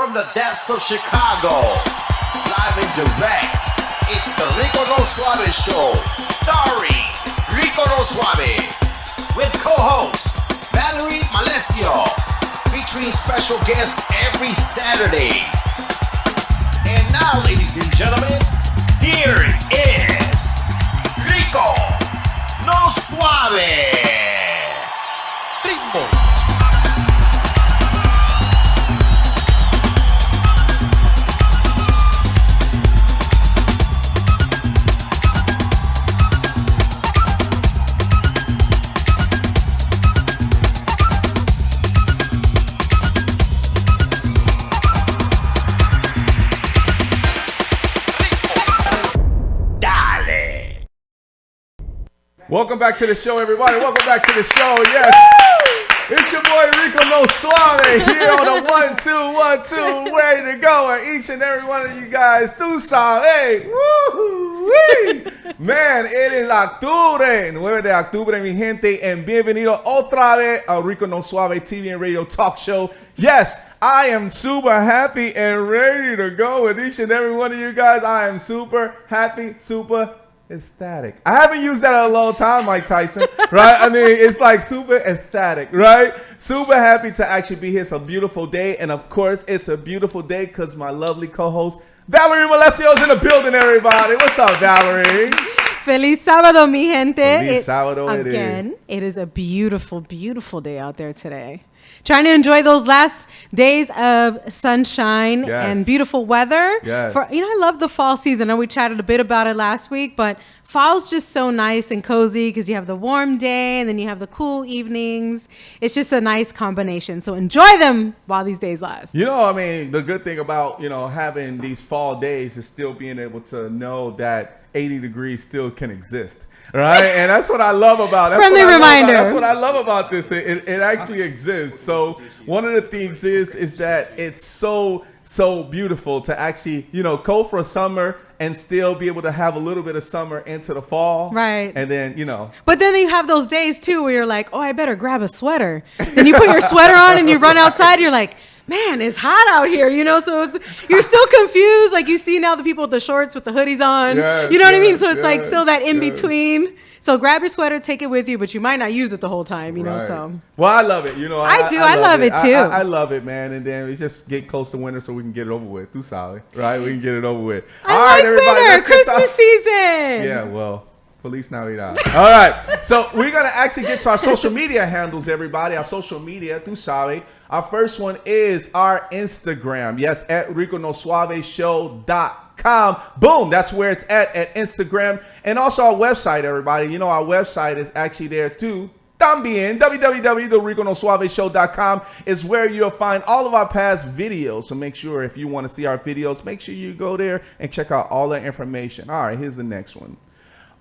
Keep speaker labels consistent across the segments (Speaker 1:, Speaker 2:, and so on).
Speaker 1: from the depths of Chicago, live and direct, it's the Rico No Suave Show, starring Rico No Suave, with co-host Valerie Malesio, featuring special guests every Saturday. And now, ladies and gentlemen, here is Rico No Suave. Ritmo.
Speaker 2: Welcome back to the show, everybody. Welcome back to the show. Yes, it's your boy Rico No Suave here on the 1, 2, 1, 2, ready to go. And each and every one of you guys, tú sabes. Woo-hoo-wee. Man, it is octubre, 9 de octubre, mi gente, and bienvenido otra vez a Rico No Suave TV and radio talk show. Yes, I am super happy and ready to go with each and every one of you guys. I am super happy, super ecstatic. I haven't used that in a long time, Mike Tyson, right? I mean, it's like super ecstatic, right? Super happy to actually be here. It's a beautiful day. And of course, it's a beautiful day because my lovely co-host, Valerie Malesio, is in the building, everybody. What's up, Valerie?
Speaker 3: Feliz sábado, mi gente.
Speaker 2: Feliz sábado,
Speaker 3: again, it is a beautiful, beautiful day out there today. Trying to enjoy those last days of sunshine and beautiful weather.
Speaker 2: Yes.
Speaker 3: I love the fall season. I know we chatted a bit about it last week, but fall's just so nice and cozy because you have the warm day and then you have the cool evenings. It's just a nice combination. So enjoy them while these days last.
Speaker 2: You know, I mean, the good thing about, having these fall days is still being able to know that 80 degrees still can exist. Right, and that's what I love about.
Speaker 3: Friendly reminder.
Speaker 2: That's what I love about this. It actually exists. So one of the things is that it's so beautiful to actually go for a summer and still be able to have a little bit of summer into the fall.
Speaker 3: Right.
Speaker 2: And then
Speaker 3: But then you have those days too where you're like, oh, I better grab a sweater. Then you put your sweater on and you run outside. You're like, man, it's hot out here, so you're still confused. Like you see now the people with the shorts with the hoodies on,
Speaker 2: yes,
Speaker 3: you know what I mean? So it's like still that in between. So grab your sweater, take it with you, but you might not use it the whole time, know, so.
Speaker 2: Well, I love it,
Speaker 3: I love it too.
Speaker 2: I love it, man. And then we just get close to winter so we can get it over with. Tú sabes, right? We can get it over with.
Speaker 3: I like winter, Christmas season.
Speaker 2: Yeah, well. Feliz Navidad. All right. So we're going to actually get to our social media handles, everybody. Our social media, tú sabes. Our first one is our Instagram. Yes, at RicoNoSuaveShow.com. Boom. That's where it's at Instagram. And also our website, everybody. Our website is actually there too. También, www.riconosuaveshow.com is where you'll find all of our past videos. So make sure if you want to see our videos, make sure you go there and check out all that information. All right, here's the next one.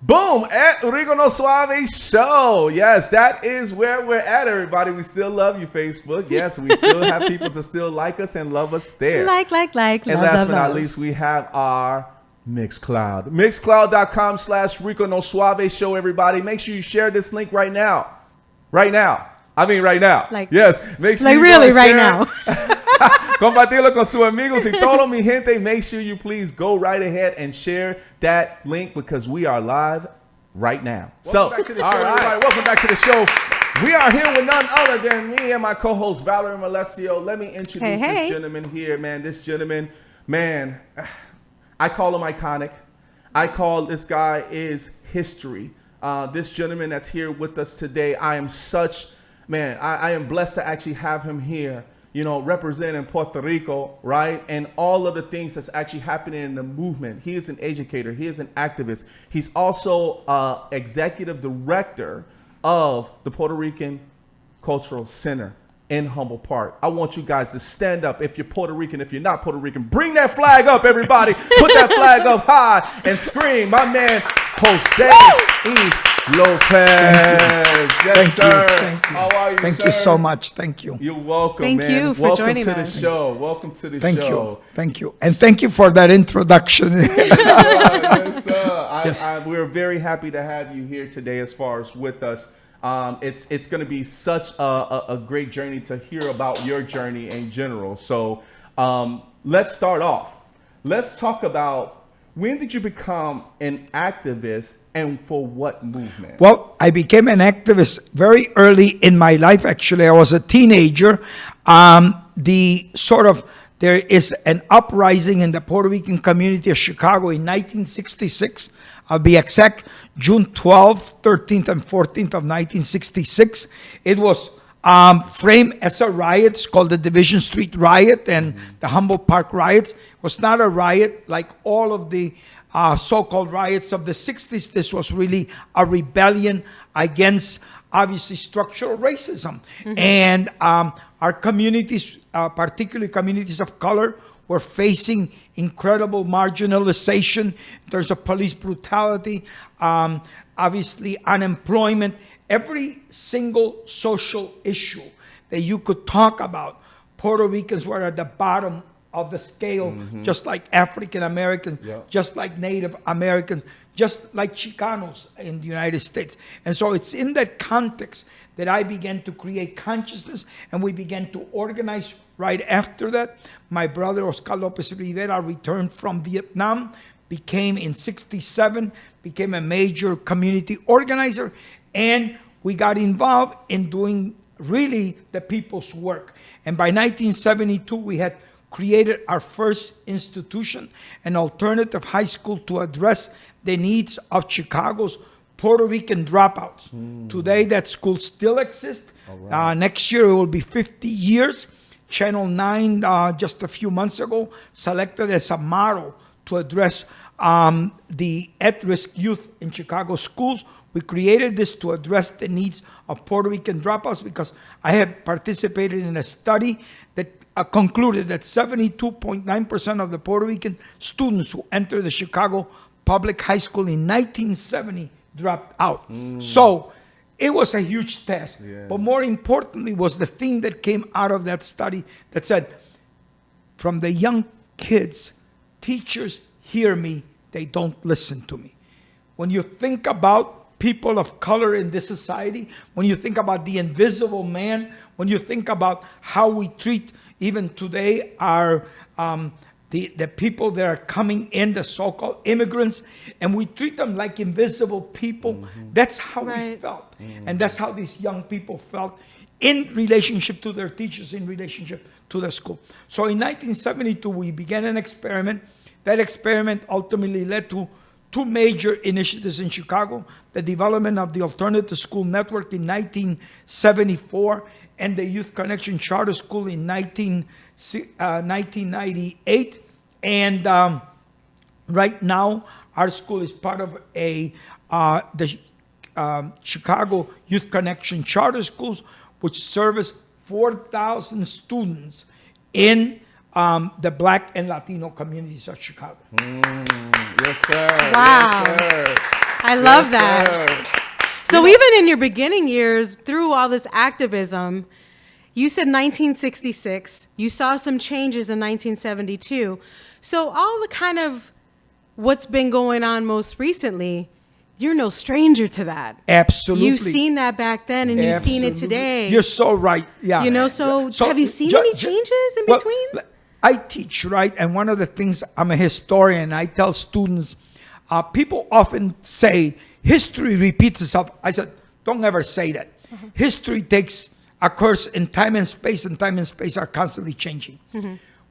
Speaker 2: Boom, at Rico No Suave Show. Yes, that is where we're at, everybody. We still love you, Facebook. Yes, we still have people to still like us and love us there.
Speaker 3: Like.
Speaker 2: And
Speaker 3: love,
Speaker 2: last but not
Speaker 3: love.
Speaker 2: least, we have our Mixcloud. Mixcloud.com/Rico No Suave Show, everybody. Make sure you share this link right now. Right now. Yes, make sure you
Speaker 3: really right
Speaker 2: share
Speaker 3: now.
Speaker 2: Compartirlo con sus amigos y todo, mi gente. Make sure you please go right ahead and share that link because we are live right now. Welcome back to the show, everybody. Welcome back to the show. We are here with none other than me and my co-host, Valerie Malesio. Let me introduce this gentleman here, man. This gentleman, man, I call him iconic. I call this guy is history. This gentleman that's here with us today, I am blessed to actually have him here, representing Puerto Rico, right? And all of the things that's actually happening in the movement. He is an educator. He is an activist. He's also executive director of the Puerto Rican Cultural Center in Humboldt Park. I want you guys to stand up. If you're Puerto Rican, if you're not Puerto Rican, bring that flag up, everybody. Put that flag up high and scream, my man, Jose E. Lopez. Yes, sir.
Speaker 4: Thank you.
Speaker 2: How are you,
Speaker 4: Thank
Speaker 2: sir?
Speaker 4: you so much. Thank you.
Speaker 2: You're welcome,
Speaker 3: Thank
Speaker 2: man.
Speaker 3: you for joining
Speaker 2: us. Welcome to the
Speaker 4: Thank
Speaker 2: show.
Speaker 4: you. Thank you. And thank you for that introduction.
Speaker 2: Yes, sir.
Speaker 4: Yes.
Speaker 2: We're very happy to have you here today as far as with us. It's going to be such a great journey to hear about your journey in general. So Let's start off. Let's talk about, when did you become an activist and for what movement?
Speaker 4: Well, I became an activist very early in my life. Actually, I was a teenager. There is an uprising in the Puerto Rican community of Chicago in 1966. I'll be exact, June 12th, 13th, and 14th of 1966. It was framed as a riot. It's called the Division Street Riot and the Humboldt Park Riots. It was not a riot like all of the so-called riots of the 60s. This was really a rebellion against, obviously, structural racism. And our communities, particularly communities of color, were facing incredible marginalization in terms of police brutality, obviously unemployment. Every single social issue that you could talk about, Puerto Ricans were at the bottom of the scale, just like African Americans, just like Native Americans, just like Chicanos in the United States. And so it's in that context that I began to create consciousness, and we began to organize right after that. My brother, Oscar Lopez Rivera, returned from Vietnam, became in 67, became a major community organizer, and we got involved in doing really the people's work. And by 1972, we had created our first institution, an alternative high school to address the needs of Chicago's Puerto Rican dropouts. Today, that school still exists. Next year, it will be 50 years. Channel 9, just a few months ago, selected as a model to address the at-risk youth in Chicago schools. We created this to address the needs of Puerto Rican dropouts because I had participated in a study that concluded that 72.9% of the Puerto Rican students who entered the Chicago public high school in 1970 dropped out. So it was a huge task. But more importantly was the thing that came out of that study that said, from the young kids, teachers hear me, they don't listen to me. When you think about people of color in this society, when you think about the invisible man, when you think about how we treat even today our the people that are coming in, the so-called immigrants, and we treat them like invisible people. That's how we felt. And that's how these young people felt in relationship to their teachers, in relationship to the school. So in 1972, we began an experiment. That experiment ultimately led to two major initiatives in Chicago: the development of the Alternative School Network in 1974 and the Youth Connection Charter School in 1998. And right now, our school is part of the Chicago Youth Connection Charter Schools, which service 4,000 students in the Black and Latino communities of Chicago.
Speaker 2: Yes, sir.
Speaker 3: Wow.
Speaker 2: Yes, sir.
Speaker 3: I love that.
Speaker 2: Sir.
Speaker 3: So even in your beginning years, through all this activism, you said 1966, you saw some changes in 1972. So all the kind of what's been going on most recently, you're no stranger to that.
Speaker 4: Absolutely.
Speaker 3: You've seen that back then and you've seen it today.
Speaker 4: You're so right. Yeah.
Speaker 3: You know, so have you seen any changes in between?
Speaker 4: I teach, right? And one of the things, I'm a historian, I tell students, people often say, history repeats itself. I said, don't ever say that. History occurs in time and space are constantly changing.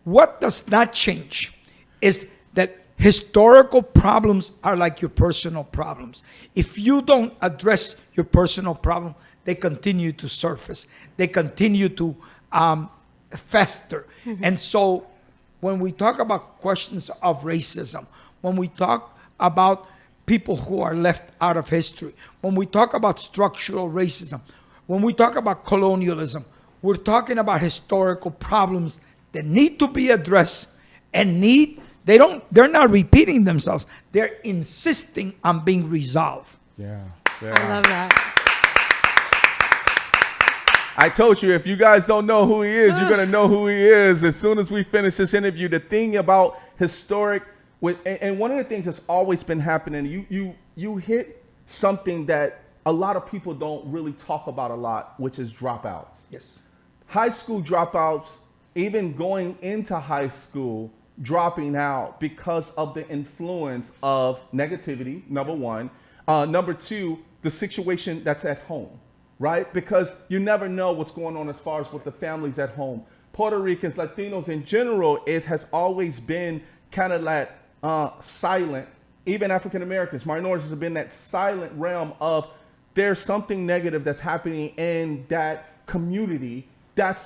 Speaker 4: What does not change is that historical problems are like your personal problems. If you don't address your personal problem, they continue to surface. They continue to fester. And so when we talk about questions of racism, when we talk about people who are left out of history, when we talk about structural racism, when we talk about colonialism, we're talking about historical problems that need to be addressed and they're not repeating themselves. They're insisting on being resolved.
Speaker 2: Yeah.
Speaker 3: I love that.
Speaker 2: I told you, if you guys don't know who he is, you're going to know who he is as soon as we finish this interview. The thing about historic, and one of the things that's always been happening, you hit something that a lot of people don't really talk about a lot, which is dropouts.
Speaker 4: Yes.
Speaker 2: High school dropouts even going into high school, dropping out because of the influence of negativity, number one. Number two, the situation that's at home, right? Because you never know what's going on as far as with the families at home. Puerto Ricans, Latinos in general, has always been kind of that silent. Even African Americans, minorities have been that silent realm of there's something negative that's happening in that community.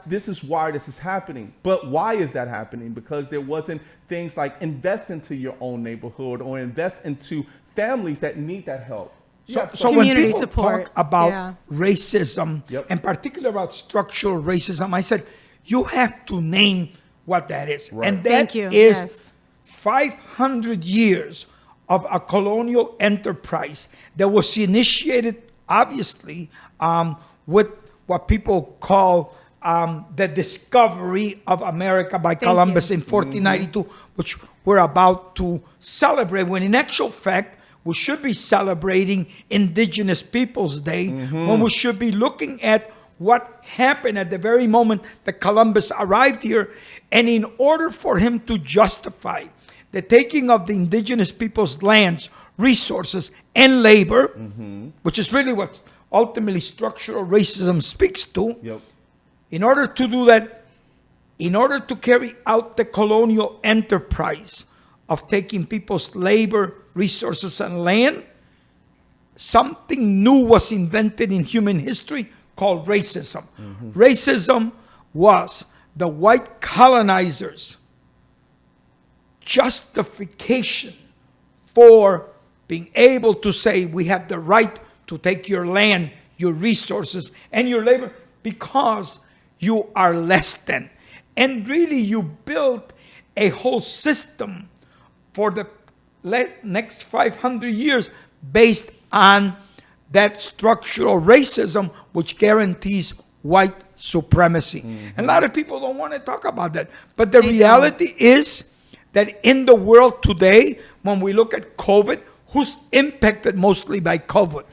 Speaker 2: This is why this is happening. But why is that happening? Because there wasn't things like invest into your own neighborhood or invest into families that need that help.
Speaker 4: So when
Speaker 3: Community
Speaker 4: people
Speaker 3: support.
Speaker 4: talk about
Speaker 3: Yeah.
Speaker 4: racism,
Speaker 2: Yep.
Speaker 4: and particularly about structural racism, I said, you have to name what that is.
Speaker 2: Right.
Speaker 4: And that
Speaker 3: Thank you.
Speaker 4: is
Speaker 3: Yes.
Speaker 4: 500 years of a colonial enterprise that was initiated, obviously, with what people call the discovery of America by Columbus
Speaker 3: you.
Speaker 4: in 1492, which we're about to celebrate, when in actual fact, we should be celebrating Indigenous Peoples Day, when we should be looking at what happened at the very moment that Columbus arrived here. And in order for him to justify the taking of the indigenous people's lands, resources, and labor, which is really what ultimately structural racism speaks to,
Speaker 2: Yep.
Speaker 4: in order to do that, in order to carry out the colonial enterprise of taking people's labor, resources, and land, something new was invented in human history called racism. Racism was the white colonizers' justification for being able to say we have the right to take your land, your resources, and your labor because you are less than. And really, you built a whole system for the next 500 years based on that structural racism, which guarantees white supremacy. And a lot of people don't want to talk about that. But the reality is that in the world today, when we look at COVID, who's impacted mostly by COVID?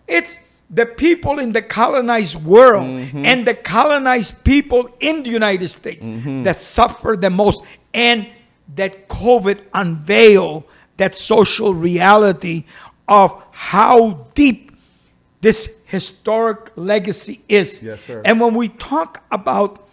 Speaker 4: It's the people in the colonized world and the colonized people in the United States that suffer the most. And that COVID unveiled that social reality of how deep this historic legacy is.
Speaker 2: Yes, sir.
Speaker 4: And when we talk about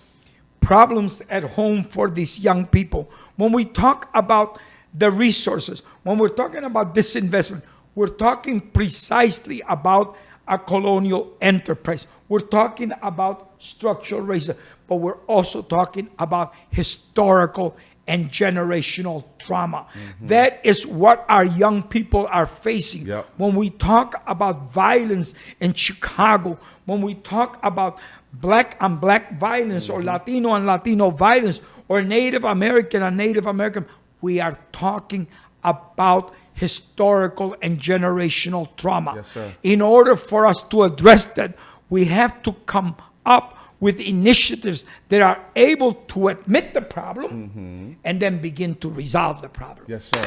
Speaker 4: problems at home for these young people, when we talk about the resources, when we're talking about disinvestment, we're talking precisely about a colonial enterprise. We're talking about structural racism, but we're also talking about historical and generational trauma. That is what our young people are facing.
Speaker 2: Yep.
Speaker 4: When we talk about violence in Chicago, when we talk about black on black violence or Latino on Latino violence or Native American on Native American, we are talking about historical and generational trauma.
Speaker 2: Yes, sir.
Speaker 4: In order for us to address that, we have to come up with initiatives that are able to admit the problem and then begin to resolve the problem.
Speaker 2: Yes, sir.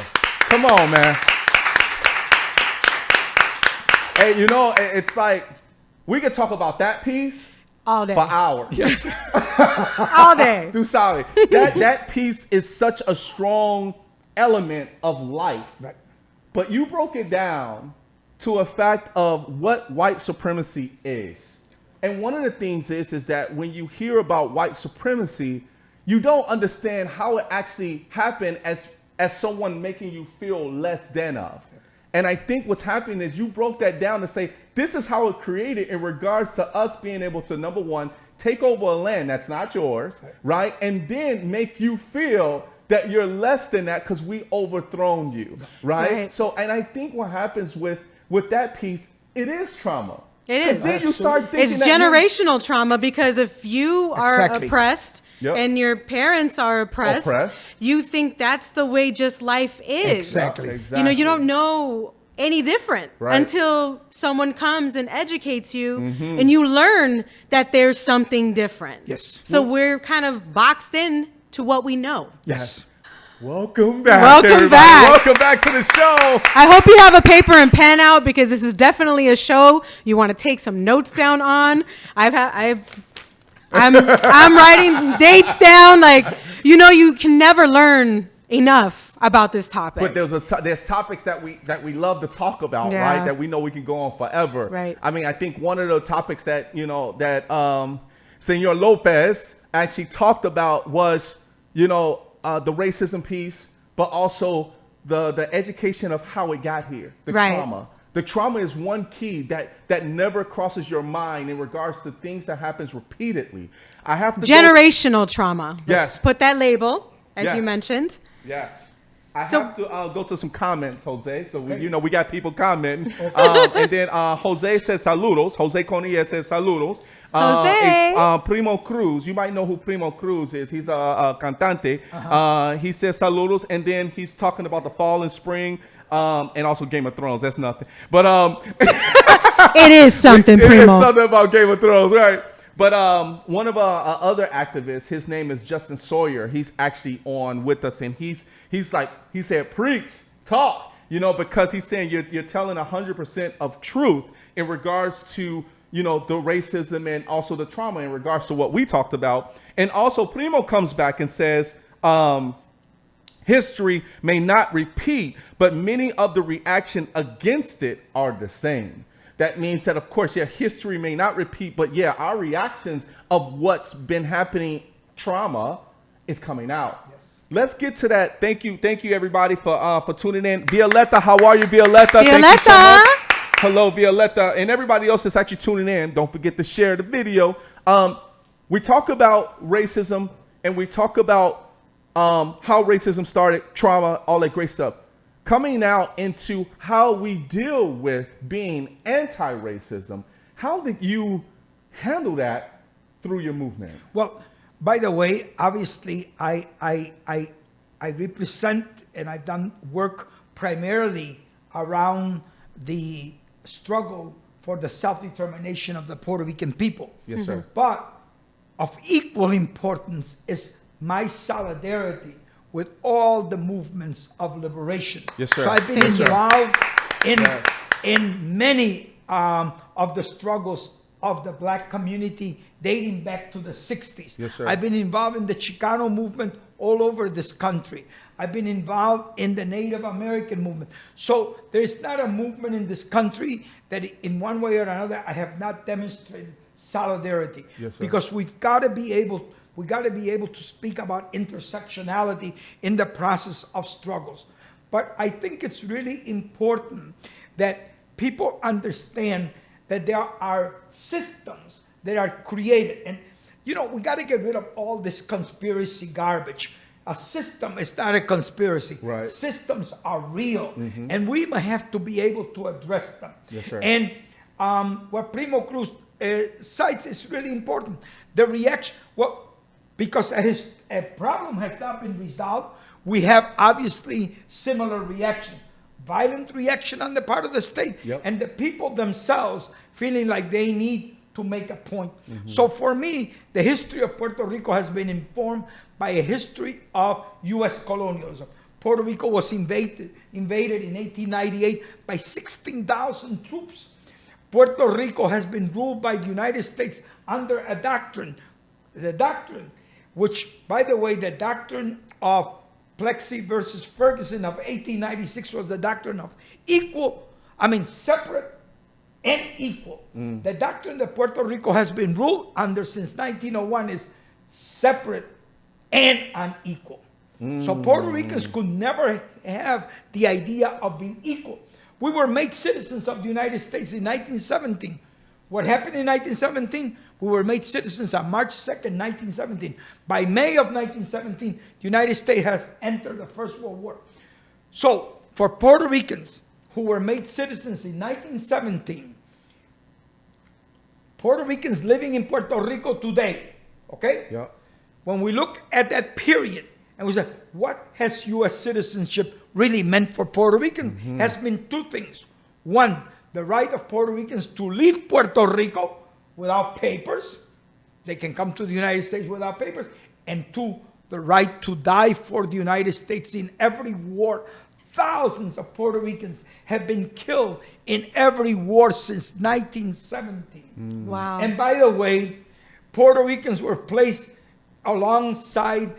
Speaker 2: Come on, man. Hey, you know, it's like we could talk about that piece
Speaker 3: All day.
Speaker 2: for hours.
Speaker 4: Yes.
Speaker 3: All day.
Speaker 2: Through sorry. That piece is such a strong element of life.
Speaker 4: Right.
Speaker 2: But you broke it down to a fact of what white supremacy is. And one of the things is that when you hear about white supremacy, you don't understand how it actually happened as someone making you feel less than of. And I think what's happening is you broke that down to say, this is how it created in regards to us being able to, number one, take over a land that's not yours, right? And then make you feel that you're less than that because we overthrown you, right? So, and I think what happens with that piece, it is trauma.
Speaker 3: It is.
Speaker 2: Then you start thinking
Speaker 3: It's
Speaker 2: that
Speaker 3: generational trauma because if you are
Speaker 4: Exactly.
Speaker 3: oppressed
Speaker 2: Yep.
Speaker 3: and your parents are oppressed, you think that's the way just life is.
Speaker 4: Exactly.
Speaker 3: You know, you don't know any different
Speaker 2: Right.
Speaker 3: until someone comes and educates you and you learn that there's something different.
Speaker 4: Yes.
Speaker 3: So we're kind of boxed in to what we know.
Speaker 4: Yes.
Speaker 2: Welcome back,
Speaker 3: Welcome
Speaker 2: everybody.
Speaker 3: back.
Speaker 2: Welcome back to the show.
Speaker 3: I hope you have a paper and pen out because this is definitely a show you want to take some notes down on. I I'm writing dates down. Like, you can never learn enough about this topic.
Speaker 2: But there's topics that we love to talk about, right? That we know we can go on forever.
Speaker 3: Right.
Speaker 2: I mean, I think one of the topics that Senor Lopez actually talked about was the racism piece, but also the education of how it got here, the trauma. The trauma is one key that never crosses your mind in regards to things that happens repeatedly. I have to
Speaker 3: generational trauma.
Speaker 2: Yes.
Speaker 3: Let's put that label, as
Speaker 2: Yes.
Speaker 3: you mentioned.
Speaker 2: Yes. I have to go to some comments, Jose. So, we got people commenting. And then Jose says saludos. Jose Conilla says saludos.
Speaker 3: Jose.
Speaker 2: Primo Cruz. You might know who Primo Cruz is. He's a cantante. He says saludos. And then he's talking about the fall and spring. And also Game of Thrones. That's nothing. But
Speaker 3: it is something, Primo.
Speaker 2: It is something about Game of Thrones, right? But one of our other activists, his name is Justin Sawyer. He's actually on with us, and he said, preach, talk, because he's saying you're telling 100% of truth in regards to, the racism and also the trauma in regards to what we talked about. And also Primo comes back and says, history may not repeat, but many of the reaction against it are the same. That means that, of course, history may not repeat, but our reactions of what's been happening, trauma, is coming out. Yes. Let's get to that. Thank you, everybody, for tuning in. Violetta, how are you, Violetta? Thank you so much. Hello, Violetta, and everybody else that's actually tuning in. Don't forget to share the video. We talk about racism, and we talk about how racism started, trauma, all that great stuff. Coming now into how we deal with being anti-racism. How did you handle that through your movement?
Speaker 4: Well, by the way, obviously, I represent and I've done work primarily around the struggle for the self-determination of the Puerto Rican people.
Speaker 2: Yes, sir.
Speaker 4: But of equal importance is my solidarity with all the movements of liberation.
Speaker 2: Yes, sir.
Speaker 4: So I've been involved in many of the struggles of the black community dating back to the 60s.
Speaker 2: Yes, sir.
Speaker 4: I've been involved in the Chicano movement all over this country. I've been involved in the Native American movement. So there's not a movement in this country that in one way or another I have not demonstrated solidarity.
Speaker 2: Yes, sir.
Speaker 4: Because we've got to be able to speak about intersectionality in the process of struggles. But I think it's really important that people understand that there are systems that are created. And, we got to get rid of all this conspiracy garbage. A system is not a conspiracy.
Speaker 2: Right.
Speaker 4: Systems are real. Mm-hmm. And we might have to be able to address them.
Speaker 2: Yes, sir.
Speaker 4: And what Primo Cruz cites is really important. The reaction, because a problem has not been resolved, we have obviously similar reaction, violent reaction on the part of the state, and the people themselves feeling like they need to make a point. Mm-hmm. So for me, the history of Puerto Rico has been informed by a history of U.S. colonialism. Puerto Rico was invaded in 1898 by 16,000 troops. Puerto Rico has been ruled by the United States under a doctrine, which, by the way, the doctrine of Plexi versus Ferguson of 1896 was the doctrine of separate and equal. The doctrine that Puerto Rico has been ruled under since 1901 is separate and unequal. So Puerto Ricans could never have the idea of being equal. We were made citizens of the United States in 1917. What happened in 1917? We were made citizens on March 2nd, 1917. By May of 1917, the United States has entered the First World War. So for Puerto Ricans who were made citizens in 1917, Puerto Ricans living in Puerto Rico today, okay?
Speaker 2: Yeah.
Speaker 4: When we look at that period and we say, what has U.S. citizenship really meant for Puerto Ricans? Mm-hmm. Has been two things. One, the right of Puerto Ricans to leave Puerto Rico without papers. They can come to the United States without papers. And two, the right to die for the United States in every war. Thousands of Puerto Ricans have been killed in every war since 1917.
Speaker 3: Wow.
Speaker 4: And by the way, Puerto Ricans were placed alongside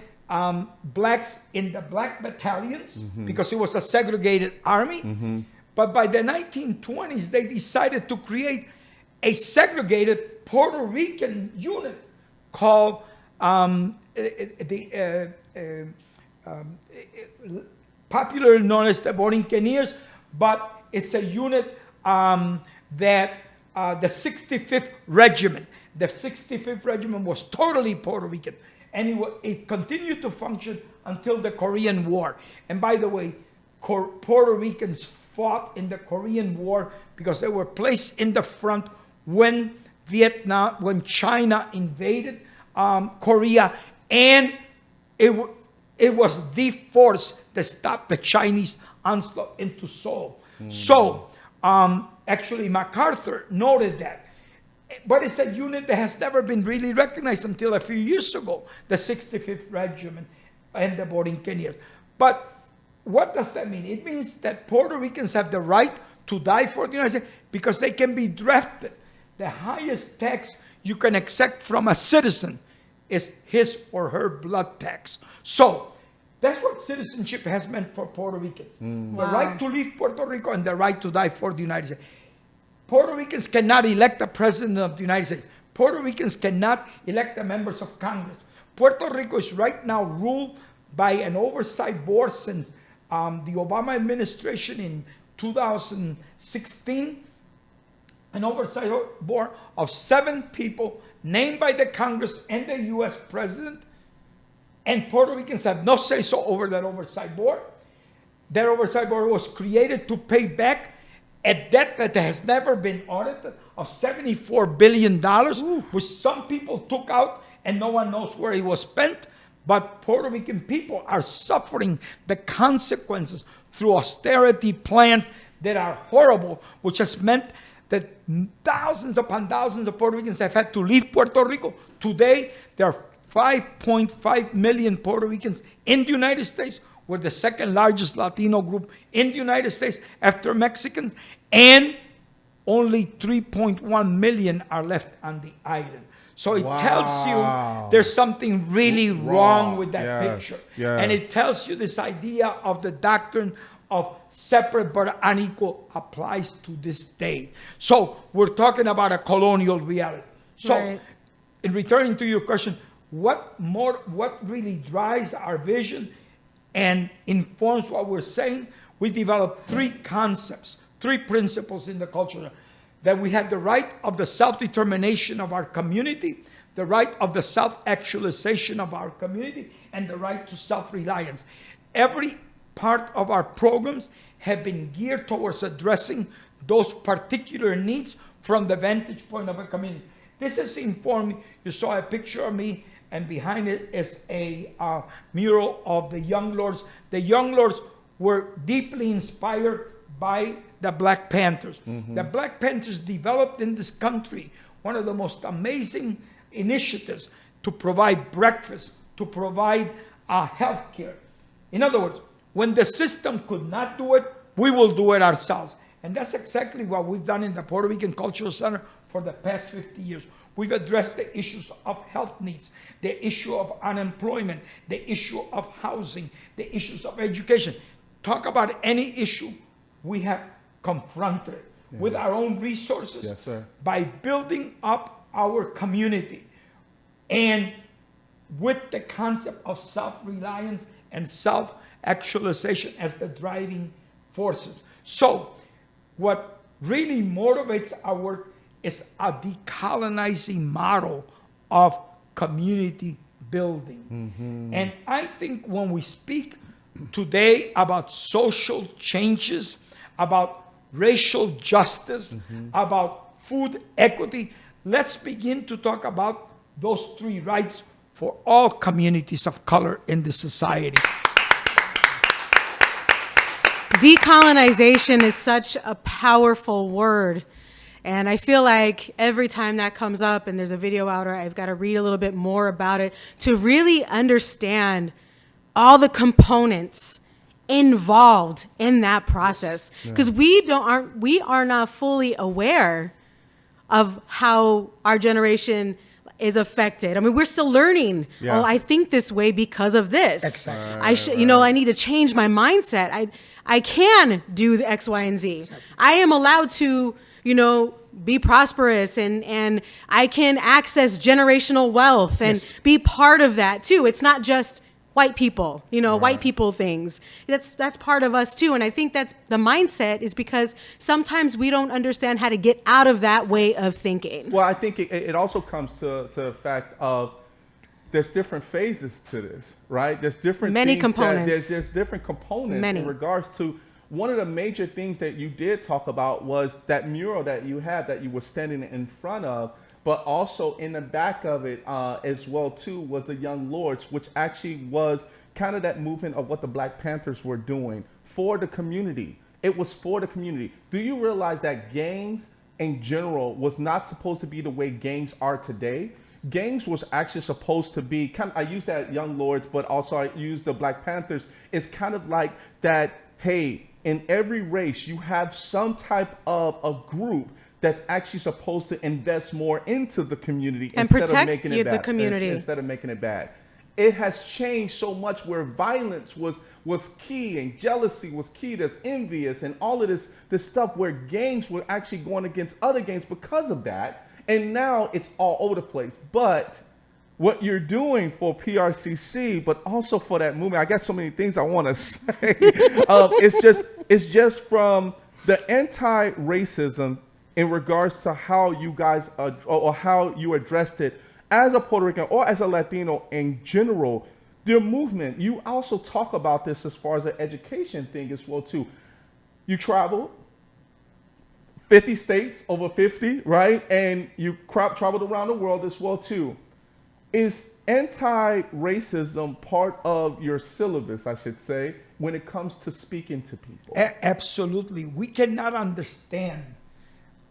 Speaker 4: blacks in the black battalions because it was a segregated army. But by the 1920s, they decided to create a segregated Puerto Rican unit called popularly known as the Borinqueniers, but it's a unit that the 65th Regiment. The 65th Regiment was totally Puerto Rican, and it continued to function until the Korean War. And by the way, Puerto Ricans fought in the Korean War because they were placed in the front when China invaded Korea, and it was the force that stopped the Chinese onslaught into Seoul. So actually MacArthur noted that. But it's a unit that has never been really recognized until a few years ago, the 65th Regiment and the Borinqueniers. But what does that mean? It means that Puerto Ricans have the right to die for the United States because they can be drafted. The highest tax you can accept from a citizen is his or her blood tax. So that's what citizenship has meant for Puerto Ricans. The right to leave Puerto Rico and the right to die for the United States. Puerto Ricans cannot elect the president of the United States. Puerto Ricans cannot elect the members of Congress. Puerto Rico is right now ruled by an oversight board since the Obama administration in 2016. An oversight board of 7 people named by the Congress and the U.S. president. And Puerto Ricans have no say-so over that oversight board. That oversight board was created to pay back a debt that has never been audited of $74 billion, which some people took out and no one knows where it was spent. But Puerto Rican people are suffering the consequences through austerity plans that are horrible, which has meant that thousands upon thousands of Puerto Ricans have had to leave Puerto Rico. Today, there are 5.5 million Puerto Ricans in the United States. We're the second largest Latino group in the United States after Mexicans, and only 3.1 million are left on the island. So it tells you there's something really wrong with that picture. And it tells you this idea of the doctrine of separate but unequal applies to this day. So we're talking about a colonial reality. So in returning to your question, what really drives our vision and informs what we're saying? We developed 3 concepts, 3 principles in the culture. That we have the right of the self-determination of our community, the right of the self-actualization of our community, and the right to self-reliance. Every part of our programs have been geared towards addressing those particular needs from the vantage point of a community. This is informed. You saw a picture of me, and behind it is a mural of the Young Lords. The Young Lords were deeply inspired by the Black Panthers. The Black Panthers developed in this country one of the most amazing initiatives to provide breakfast, to provide health care. In other words, when the system could not do it, we will do it ourselves. And that's exactly what we've done in the Puerto Rican Cultural Center for the past 50 years. We've addressed the issues of health needs, the issue of unemployment, the issue of housing, the issues of education. Talk about any issue, we have confronted it with our own resources by building up our community and with the concept of self-reliance and self-actualization as the driving forces. So what really motivates our work is a decolonizing model of community building. And I think when we speak today about social changes, about racial justice, about food equity, let's begin to talk about those 3 rights for all communities of color in the society.
Speaker 3: Decolonization is such a powerful word. And I feel like every time that comes up and there's a video out, or I've got to read a little bit more about it to really understand all the components involved in that process, because we are not fully aware of how our generation is affected. I mean, we're still learning.
Speaker 2: Yeah.
Speaker 3: Oh, I think this way because of this.
Speaker 4: Exactly.
Speaker 3: I should, I need to change my mindset. I can do the X, Y, and Z. Exactly. I am allowed to, be prosperous and I can access generational wealth and be part of that too. It's not just white people, white people things. That's part of us too. And I think that's the mindset, is because sometimes we don't understand how to get out of that way of thinking.
Speaker 2: Well, I think it also comes to the fact of there's different phases to this, right? There's different
Speaker 3: components.
Speaker 2: There's different components in regards to. One of the major things that you did talk about was that mural that you had that you were standing in front of, but also in the back of it as well too was the Young Lords, which actually was kind of that movement of what the Black Panthers were doing for the community. It was for the community. Do you realize that gangs in general was not supposed to be the way gangs are today? Gangs was actually supposed to be I use that Young Lords, but also I use the Black Panthers. It's kind of like that, hey, in every race, you have some type of a group that's actually supposed to invest more into the community
Speaker 3: and
Speaker 2: instead
Speaker 3: protect
Speaker 2: of making it bad.
Speaker 3: The community.
Speaker 2: Instead of making it bad. It has changed so much where violence was key and jealousy was key. There's envious and all of this stuff where gangs were actually going against other gangs because of that. And now it's all over the place. But what you're doing for PRCC, but also for that movement, I got so many things I want to say. It's just from the anti-racism in regards to how you guys or how you addressed it as a Puerto Rican or as a Latino in general. The movement, you also talk about this as far as the education thing as well too. You traveled 50 states, over 50, right? And you traveled around the world as well too. Is anti-racism part of your syllabus, I should say, when it comes to speaking to people?
Speaker 4: Absolutely. We cannot understand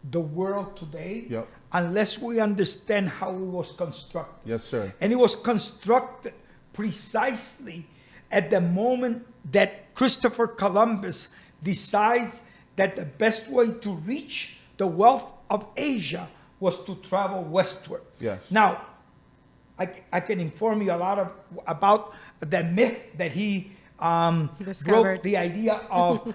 Speaker 4: the world today unless we understand how it was constructed.
Speaker 2: Yes, sir.
Speaker 4: And it was constructed precisely at the moment that Christopher Columbus decides that the best way to reach the wealth of Asia was to travel westward.
Speaker 2: Yes.
Speaker 4: Now, I can inform you a lot about the myth that he wrote, the idea of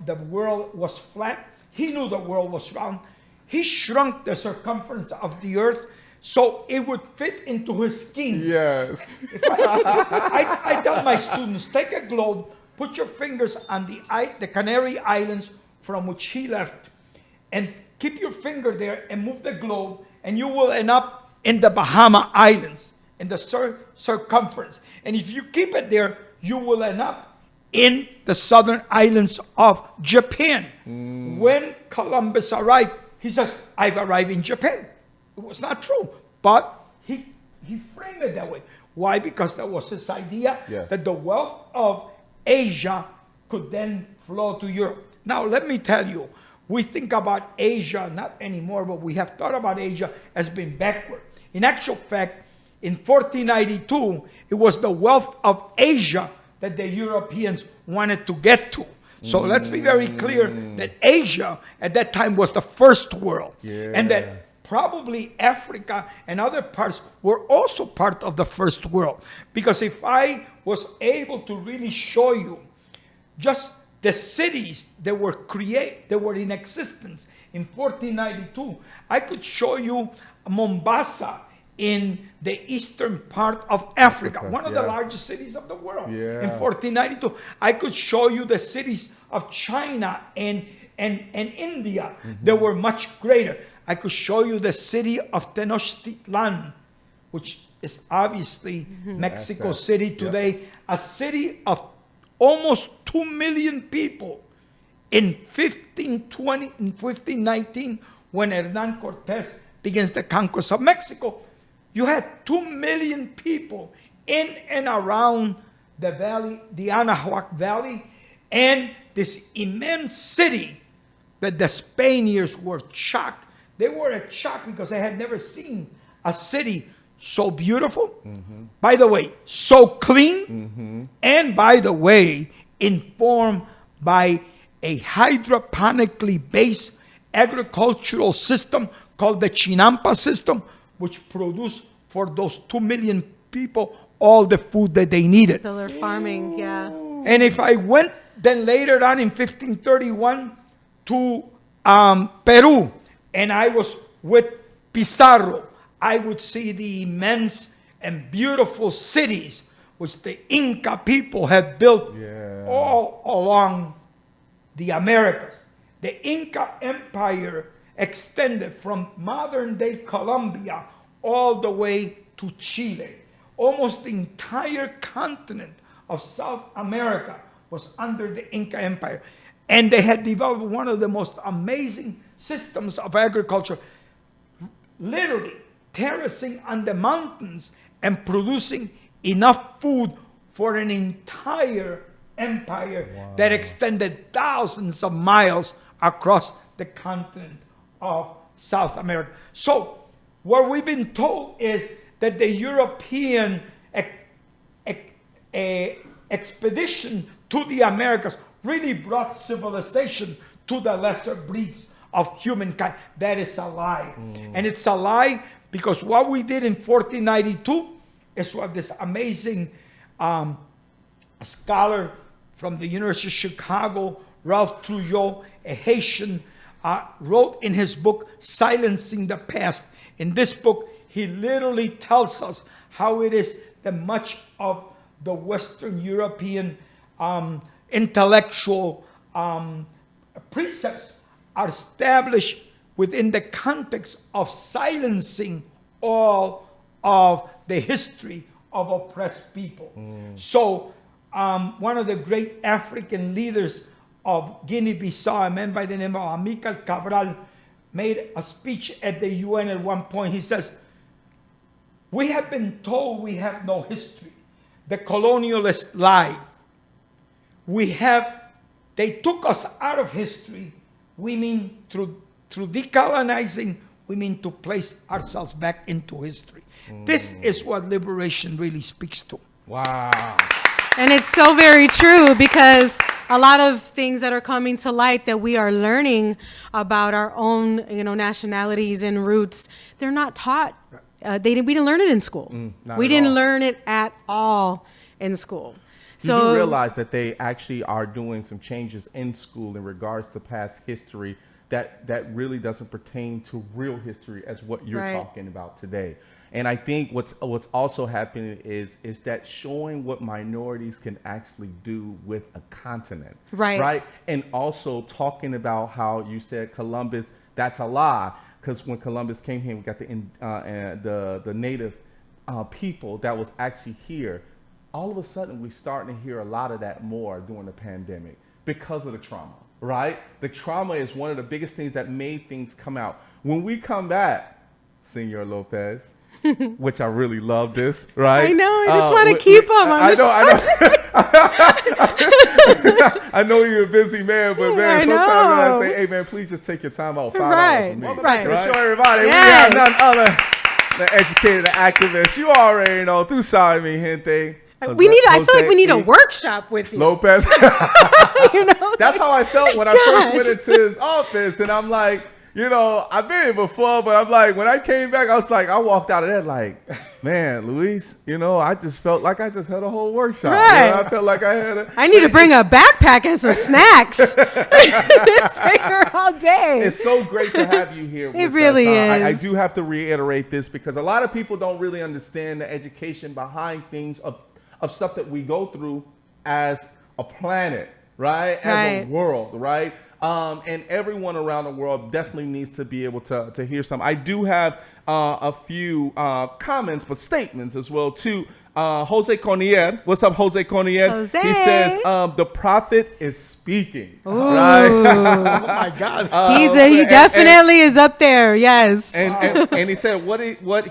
Speaker 4: the world was flat. He knew the world was round. He shrunk the circumference of the earth so it would fit into his scheme.
Speaker 2: Yes.
Speaker 4: I tell my students, take a globe, put your fingers on the Canary Islands from which he left, and keep your finger there and move the globe, and you will end up in the Bahama Islands, in the circumference. And if you keep it there, you will end up in the southern islands of Japan. When Columbus arrived, he says, I've arrived in Japan. It was not true, but he framed it that way. Why? Because that was his idea that the wealth of Asia could then flow to Europe. Now, let me tell you, we think about Asia, not anymore, but we have thought about Asia as being backward. In actual fact, in 1492, it was the wealth of Asia that the Europeans wanted to get to. So let's be very clear that Asia at that time was the first world. And that probably Africa and other parts were also part of the first world. Because if I was able to really show you just the cities that were in existence in 1492, I could show you Mombasa in the eastern part of Africa, one of the largest cities of the world. In 1492, I could show you the cities of China and India that were much greater. I could show you the city of Tenochtitlan, which is obviously Mexico City today, a city of almost 2 million people in 1520 and 1519 when Hernan Cortez begins the conquest of Mexico. You had 2 million people in and around the valley, the Anahuac Valley, and this immense city that the Spaniards were shocked. They were shocked because they had never seen a city so beautiful, by the way, so clean, and by the way, informed by a hydroponically based agricultural system called the Chinampa system, which produced for those 2 million people all the food that they needed.
Speaker 3: So they're farming, yeah.
Speaker 4: And if I went then later on in 1531 to Peru, and I was with Pizarro, I would see the immense and beautiful cities which the Inca people had built all along the Americas. The Inca Empire extended from modern-day Colombia all the way to Chile. Almost the entire continent of South America was under the Inca Empire. And they had developed one of the most amazing systems of agriculture, literally terracing on the mountains and producing enough food for an entire empire that extended thousands of miles across the continent of South America. So what we've been told is that the European expedition to the Americas really brought civilization to the lesser breeds of humankind. That is a lie. And it's a lie because what we did in 1492 is what this amazing scholar from the University of Chicago, Ralph Trouillot, a Haitian, wrote in his book, Silencing the Past. In this book, he literally tells us how it is that much of the Western European intellectual precepts are established within the context of silencing all of the history of oppressed people. So one of the great African leaders of Guinea-Bissau, a man by the name of Amílcar Cabral, made a speech at the UN at one point. He says, "We have been told we have no history. The colonialists lie. They took us out of history. We mean through decolonizing, we mean to place ourselves back into history." This is what liberation really speaks to.
Speaker 2: Wow.
Speaker 3: And it's so very true because a lot of things that are coming to light that we are learning about our own, nationalities and roots, they're not taught. We didn't learn it in school. We didn't learn it at all in school.
Speaker 2: So you do realize that they actually are doing some changes in school in regards to past history that really doesn't pertain to real history as what you're talking about today. And I think what's also happening is that showing what minorities can actually do with a continent, right? And also talking about how you said Columbus, that's a lie, because when Columbus came here, we got the native people that was actually here. All of a sudden, we're starting to hear a lot of that more during the pandemic because of the trauma, right? The trauma is one of the biggest things that made things come out. When we come back, Senor Lopez, which I really love this, right?
Speaker 3: I know. I just want to keep them.
Speaker 2: I know you're a busy man, but man, sometimes I say, hey man, please just take your time out. $5 for me.
Speaker 1: Welcome back to the show, everybody.
Speaker 3: Yes.
Speaker 1: We have none other than Educator, the activist. You already know. Tú sabes, mi gente.
Speaker 3: I feel like we need a workshop with you.
Speaker 2: Lopez.
Speaker 1: That's how I felt when I first went into his office, and I'm like, I've been here before, but I'm like, when I came back, I walked out of there like, man, Luis, I just felt like I just had a whole workshop.
Speaker 3: Right.
Speaker 1: I felt like
Speaker 3: I need to bring a backpack and some snacks. Just take her all day.
Speaker 2: It's so great to have you here.
Speaker 3: It really is.
Speaker 2: I do have to reiterate this because a lot of people don't really understand the education behind things of stuff that we go through as a planet, right? As a world, right? And everyone around the world definitely needs to be able to hear some. I do have a few comments, but statements as well, too. Jose Conier. What's up, Jose Conier?
Speaker 3: Jose.
Speaker 2: He says, the prophet is speaking.
Speaker 3: Ooh.
Speaker 2: Right?
Speaker 4: Oh, my God.
Speaker 3: He definitely is up there, yes.
Speaker 2: And he said, what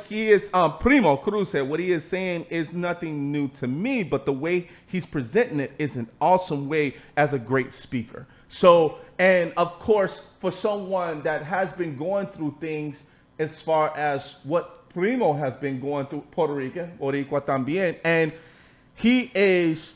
Speaker 2: he is, Primo Cruz said, what he is saying is nothing new to me, but the way he's presenting it is an awesome way as a great speaker. So, and of course, for someone that has been going through things as far as what Primo has been going through, Puerto Rican, Boricua también, and he is,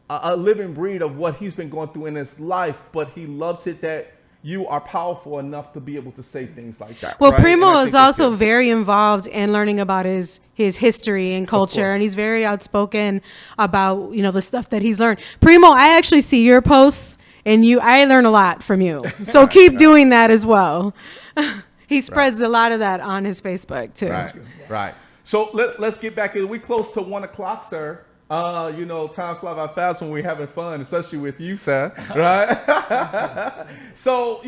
Speaker 2: a living breed of what he's been going through in his life, but he loves it that, you are powerful enough to be able to say things like that.
Speaker 3: Well,
Speaker 2: right?
Speaker 3: Primo
Speaker 2: And I
Speaker 3: is
Speaker 2: think that's
Speaker 3: also
Speaker 2: good.
Speaker 3: very involved in learning about his history and culture,
Speaker 2: course.
Speaker 3: and he's very outspoken about the stuff that he's learned. Primo, I actually see your posts, and I learn a lot from you. So keep doing that as well. He spreads a lot of that on his Facebook too.
Speaker 2: Right, right. So let's get back in. We close to 1 o'clock, sir. Time flies by fast when we're having fun, especially with you, sir. Right? So,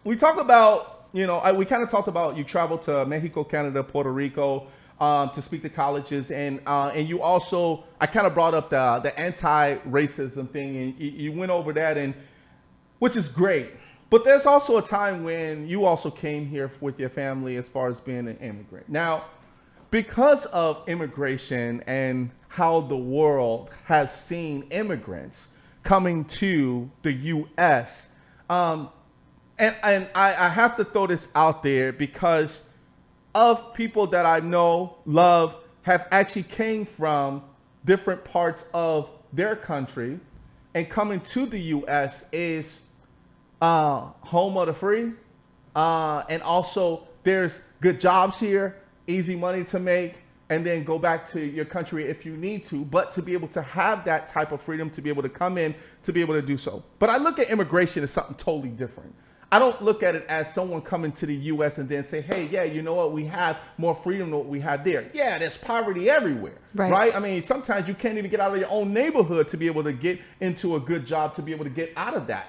Speaker 2: we talk about, we kind of talked about you traveled to Mexico, Canada, Puerto Rico to speak to colleges. And you also, I kind of brought up the anti-racism thing, and you went over that, which is great. But there's also a time when you also came here with your family as far as being an immigrant. Now, because of immigration and how the world has seen immigrants coming to the U.S., and I have to throw this out there because of people that I know, love, have actually came from different parts of their country, and coming to the U.S. is home of the free, and also there's good jobs here, easy money to make, and then go back to your country if you need to, but to be able to have that type of freedom, to be able to come in, to be able to do so. But I look at immigration as something totally different. I don't look at it as someone coming to the U.S. and then say, hey, yeah, you know what, we have more freedom than what we had there. Yeah, there's poverty everywhere, right? I mean, sometimes you can't even get out of your own neighborhood to be able to get into a good job, to be able to get out of that.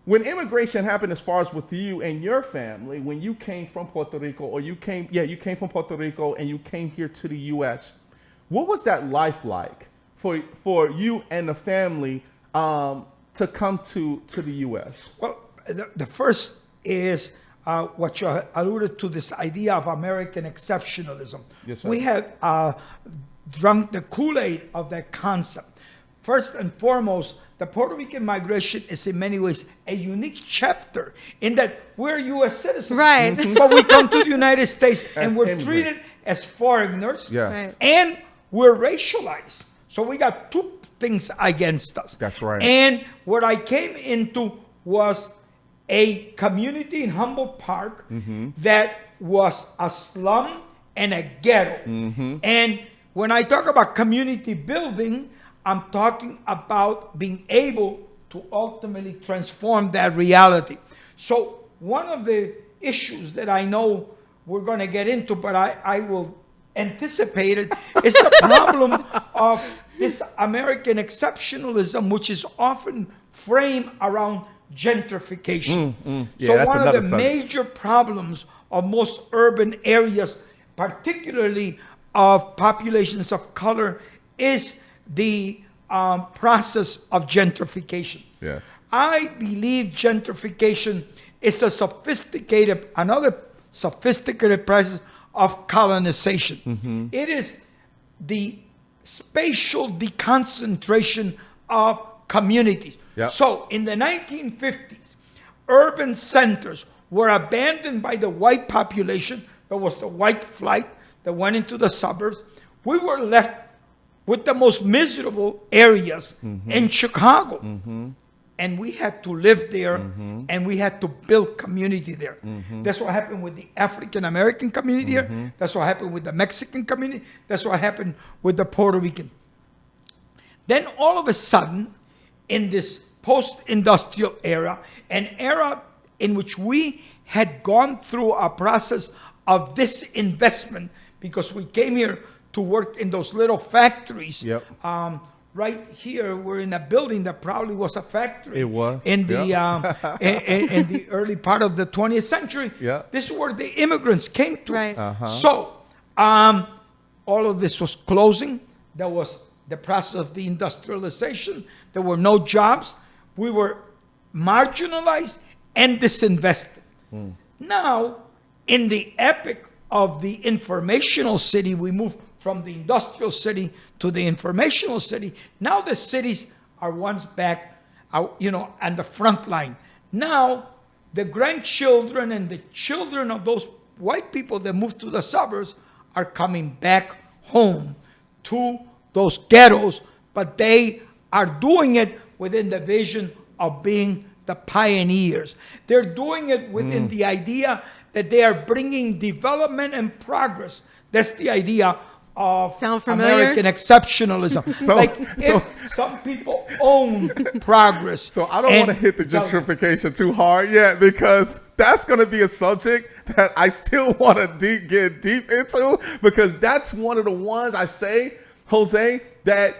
Speaker 2: When immigration happened, as far as with you and your family, when you came from Puerto Rico, or you came from Puerto Rico and you came here to the U.S., what was that life like for you and the family to come to the U.S.?
Speaker 4: Well, the first is what you alluded to, this idea of American exceptionalism.
Speaker 2: Yes, sir.
Speaker 4: We have drunk the Kool-Aid of that concept. First and foremost, the Puerto Rican migration is in many ways a unique chapter in that we're U.S. citizens.
Speaker 3: Right.
Speaker 4: But we come to the United States and
Speaker 2: As
Speaker 4: we're
Speaker 2: immigrants.
Speaker 4: treated as foreigners.
Speaker 2: Yes.
Speaker 3: Right.
Speaker 4: And we're racialized. So we got two things against us.
Speaker 2: That's right.
Speaker 4: And what I came into was a community in Humboldt Park that was a slum and a ghetto. And when I talk about community building, I'm talking about being able to ultimately transform that reality. So one of the issues that I know we're going to get into, but I will anticipate it, is the problem of this American exceptionalism, which is often framed around gentrification.
Speaker 2: Yeah,
Speaker 4: So
Speaker 2: that's
Speaker 4: one of
Speaker 2: another
Speaker 4: the
Speaker 2: subject.
Speaker 4: major problems of most urban areas, particularly of populations of color, is the process of gentrification.
Speaker 2: Yes.
Speaker 4: I believe gentrification is another sophisticated process of colonization. It is the spatial deconcentration of communities.
Speaker 2: Yep.
Speaker 4: So in the 1950s, urban centers were abandoned by the white population. There was the white flight that went into the suburbs. We were left with the most miserable areas in Chicago. And we had to live there, and we had to build community there. That's what happened with the African American community here. That's what happened with the Mexican community. That's what happened with the Puerto Rican. Then all of a sudden, in this post-industrial era, an era in which we had gone through a process of disinvestment because we came here to work in those little factories.
Speaker 2: Yep.
Speaker 4: Right here, we're in a building that probably was a factory.
Speaker 2: It was.
Speaker 4: In the in the early part of the 20th century.
Speaker 2: Yeah.
Speaker 4: This is where the immigrants came to.
Speaker 3: Right.
Speaker 4: So all of this was closing. There was the process of the industrialization. There were no jobs. We were marginalized and disinvested. Now, in the epic of the informational city, we moved from the industrial city to the informational city. Now the cities are once back, on the front line. Now, the grandchildren and the children of those white people that moved to the suburbs are coming back home to those ghettos, but they are doing it within the vision of being the pioneers. They're doing it within the idea that they are bringing development and progress. That's the idea of
Speaker 3: Sound familiar?
Speaker 4: American exceptionalism. If some people own progress.
Speaker 2: So I don't want to hit the gentrification too hard yet, because that's going to be a subject that I still want to get deep into, because that's one of the ones I say, Jose, that,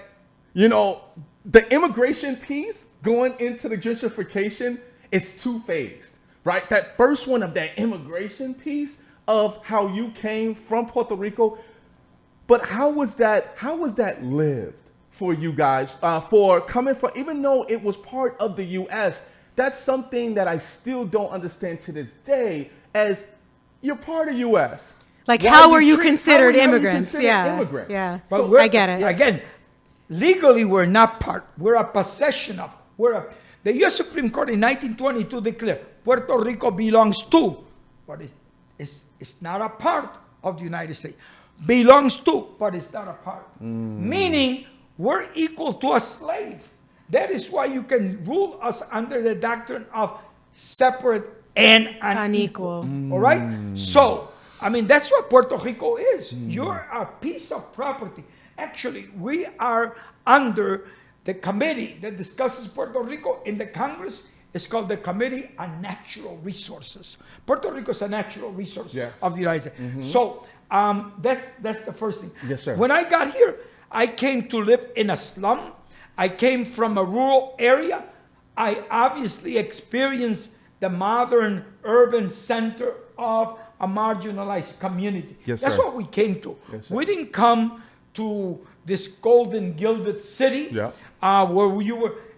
Speaker 2: you know, the immigration piece going into the gentrification is two-phased, right? That first one of that immigration piece of how you came from Puerto Rico. But how was that lived for you guys, for coming from, even though it was part of the U.S., that's something that I still don't understand to this day, as you're part of U.S.
Speaker 3: Like, how were you considered immigrants?
Speaker 2: Immigrants?
Speaker 3: Yeah.
Speaker 4: But
Speaker 3: So I get it.
Speaker 4: Again, legally, we're not part. We're a possession of. The U.S. Supreme Court in 1922 declared Puerto Rico belongs to, but it's not a part of the United States. Belongs to, but it's not a part. Meaning, we're equal to a slave. That is why you can rule us under the doctrine of separate and unequal. All right? So, I mean, that's what Puerto Rico is. You're a piece of property. Actually, we are under the committee that discusses Puerto Rico in the Congress. It's called the Committee on Natural Resources. Puerto Rico is a natural resource of the United States. So, that's the first thing.
Speaker 2: Yes, sir.
Speaker 4: When I got here, I came to live in a slum. I came from a rural area. I obviously experienced the modern urban center of a marginalized community.
Speaker 2: Yes,
Speaker 4: That's
Speaker 2: sir.
Speaker 4: what we came to.
Speaker 2: Yes, sir.
Speaker 4: We didn't come to this golden gilded city where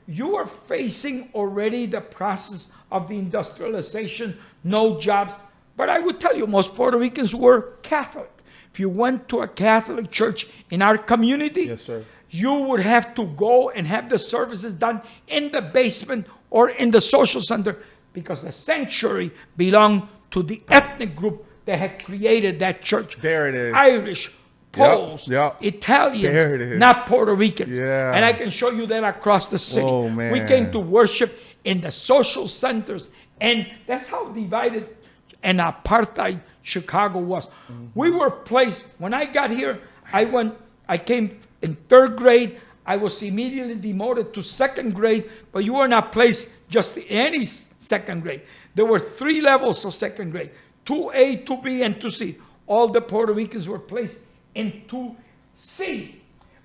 Speaker 4: you were facing already the process of the industrialization, no jobs. But I would tell you, most Puerto Ricans were Catholic. If you went to a Catholic church in our community,
Speaker 2: Yes, sir.
Speaker 4: you would have to go and have the services done in the basement or in the social center, because the sanctuary belonged to the ethnic group that had created that church.
Speaker 2: There it is.
Speaker 4: Irish, Poles,
Speaker 2: Yep.
Speaker 4: Italians,
Speaker 2: There it is.
Speaker 4: not Puerto Ricans.
Speaker 2: Yeah.
Speaker 4: And I can show you that across the city.
Speaker 2: Oh, man.
Speaker 4: We came to worship in the social centers, and that's how divided and apartheid Chicago was. We were placed, when I got here, I came in third grade. I was immediately demoted to second grade, but you were not placed just in any second grade. There were 3 levels of second grade, 2A, 2B, and 2C. All the Puerto Ricans were placed in 2C,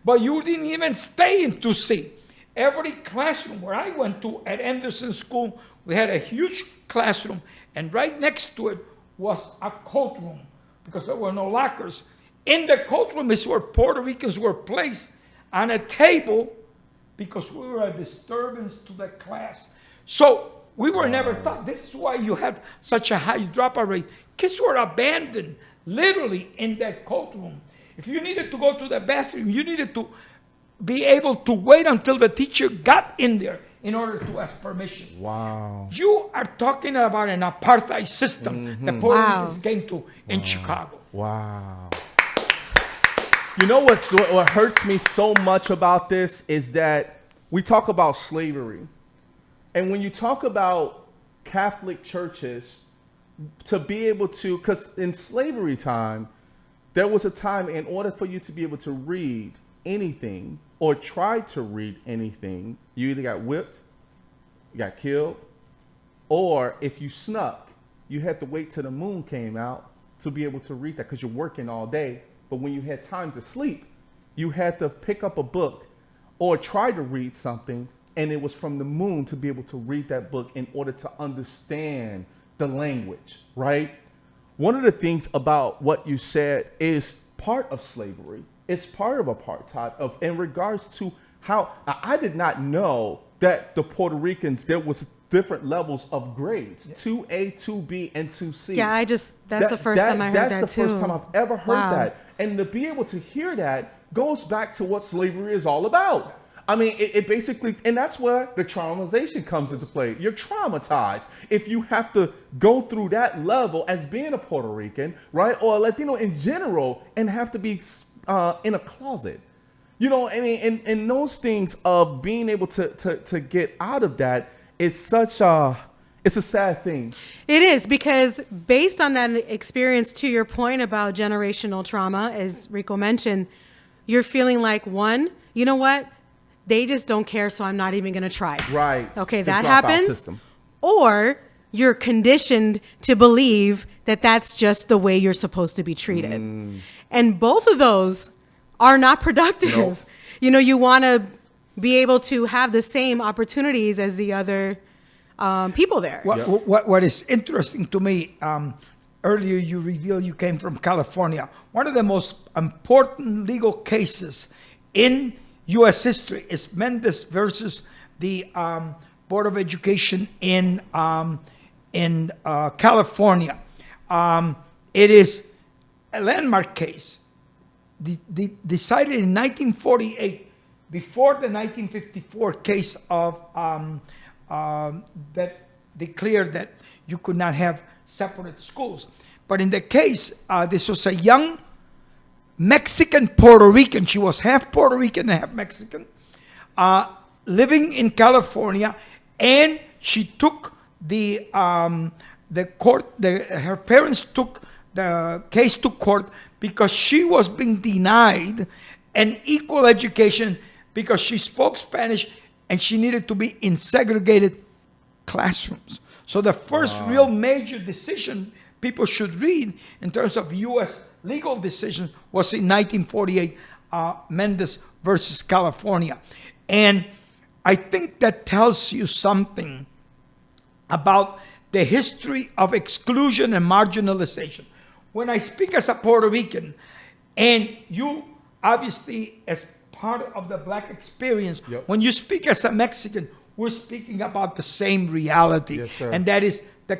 Speaker 4: but you didn't even stay in 2C. Every classroom where I went to at Anderson School, we had a huge classroom, and right next to it was a coat room, because there were no lockers. In the coat room is where Puerto Ricans were placed on a table, because we were a disturbance to the class. So we were never taught. This is why you had such a high dropout rate. Kids were abandoned literally in that coat room. If you needed to go to the bathroom, you needed to be able to wait until the teacher got in there in order to ask permission.
Speaker 2: Wow.
Speaker 4: You are talking about an apartheid system that Puerto Ricans came to in Chicago.
Speaker 2: Wow. You know what hurts me so much about this is that we talk about slavery. And when you talk about Catholic churches, to be able to, because in slavery time, there was a time in order for you to be able to read anything or try to read anything, you either got whipped, you got killed, or if you snuck, you had to wait till the moon came out to be able to read that, because you're working all day. But when you had time to sleep, you had to pick up a book or try to read something, and it was from the moon to be able to read that book in order to understand the language, right? One of the things about what you said is part of slavery. It's part of apartheid in regards to how I did not know that the Puerto Ricans, there was different levels of grades, 2A, 2B, and 2C.
Speaker 3: Yeah, that's the first time I heard that too.
Speaker 2: That's the first time I've ever heard that. And to be able to hear that goes back to what slavery is all about. I mean, it basically, and that's where the traumatization comes into play. You're traumatized if you have to go through that level as being a Puerto Rican, right, or a Latino in general, and have to be in a closet. You know, I mean, and those things of being able to get out of that it's a sad thing.
Speaker 3: It is, because based on that experience, to your point about generational trauma, as Rico mentioned, you're feeling like, one, you know what? They just don't care, so I'm not even going to try.
Speaker 2: Right.
Speaker 3: Okay,
Speaker 2: The
Speaker 3: that
Speaker 2: dropout
Speaker 3: happens.
Speaker 2: system.
Speaker 3: Or you're conditioned to believe that that's just the way you're supposed to be treated. And both of those are not productive.
Speaker 2: Nope.
Speaker 3: You know, you want to be able to have the same opportunities as the other people there.
Speaker 4: What is interesting to me, earlier you revealed you came from California. One of the most important legal cases in U.S. history is Mendes versus the Board of Education in California. It is a landmark case decided in 1948, before the 1954 case of that declared that you could not have separate schools. But in the case, this was a young Mexican Puerto Rican. She was half Puerto Rican and half Mexican, living in California, and she took her parents took the case to court because she was being denied an equal education because she spoke Spanish and she needed to be in segregated classrooms. So the first real major decision people should read in terms of U.S. legal decisions was in 1948, Mendes versus California. And I think that tells you something about the history of exclusion and marginalization. When I speak as a Puerto Rican, and you obviously as part of the black experience,
Speaker 2: Yep.
Speaker 4: when you speak as a Mexican, we're speaking about the same reality.
Speaker 2: Yes, sir.
Speaker 4: And that is the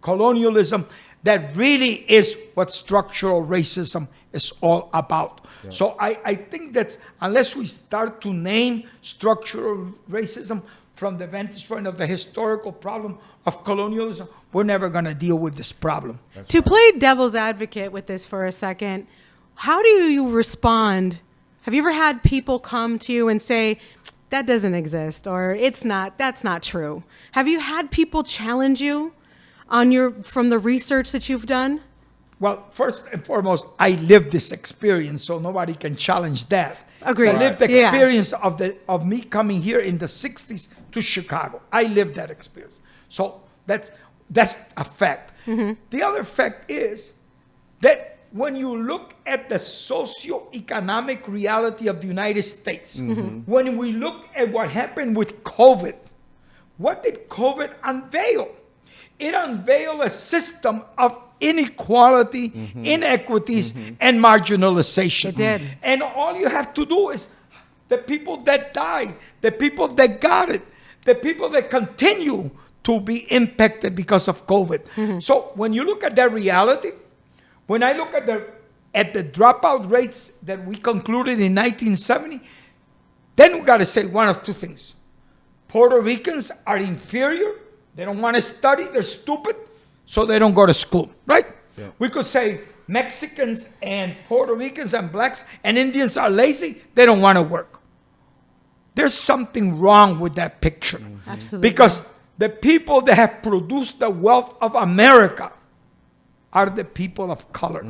Speaker 4: colonialism that really is what structural racism is all about.
Speaker 2: Yeah.
Speaker 4: So I think that unless we start to name structural racism from the vantage point of the historical problem of colonialism, we're never going to deal with this problem.
Speaker 3: To play devil's advocate with this for a second, how do you respond? Have you ever had people come to you and say, that doesn't exist, or that's not true? Have you had people challenge you from the research that you've done?
Speaker 4: Well, first and foremost, I lived this experience, so nobody can challenge that.
Speaker 3: Agreed.
Speaker 4: So I lived the
Speaker 3: Yeah.
Speaker 4: experience of me coming here in the 60s to Chicago. I lived that experience. So that's a fact.
Speaker 3: Mm-hmm.
Speaker 4: The other fact is that when you look at the socioeconomic reality of the United States, when we look at what happened with COVID, what did COVID unveil? It unveiled a system of inequality, inequities, and marginalization.
Speaker 3: It did.
Speaker 4: And all you have to do is the people that died, the people that got it, the people that continue to be impacted because of COVID. So when you look at that reality, when I look at the dropout rates that we concluded in 1970, then we got to say one of two things. Puerto Ricans are inferior. They don't want to study. They're stupid. So they don't go to school, right?
Speaker 2: Yeah.
Speaker 4: We could say Mexicans and Puerto Ricans and blacks and Indians are lazy. They don't want to work. There's something wrong with that picture.
Speaker 3: Absolutely.
Speaker 4: Because the people that have produced the wealth of America are the people of color.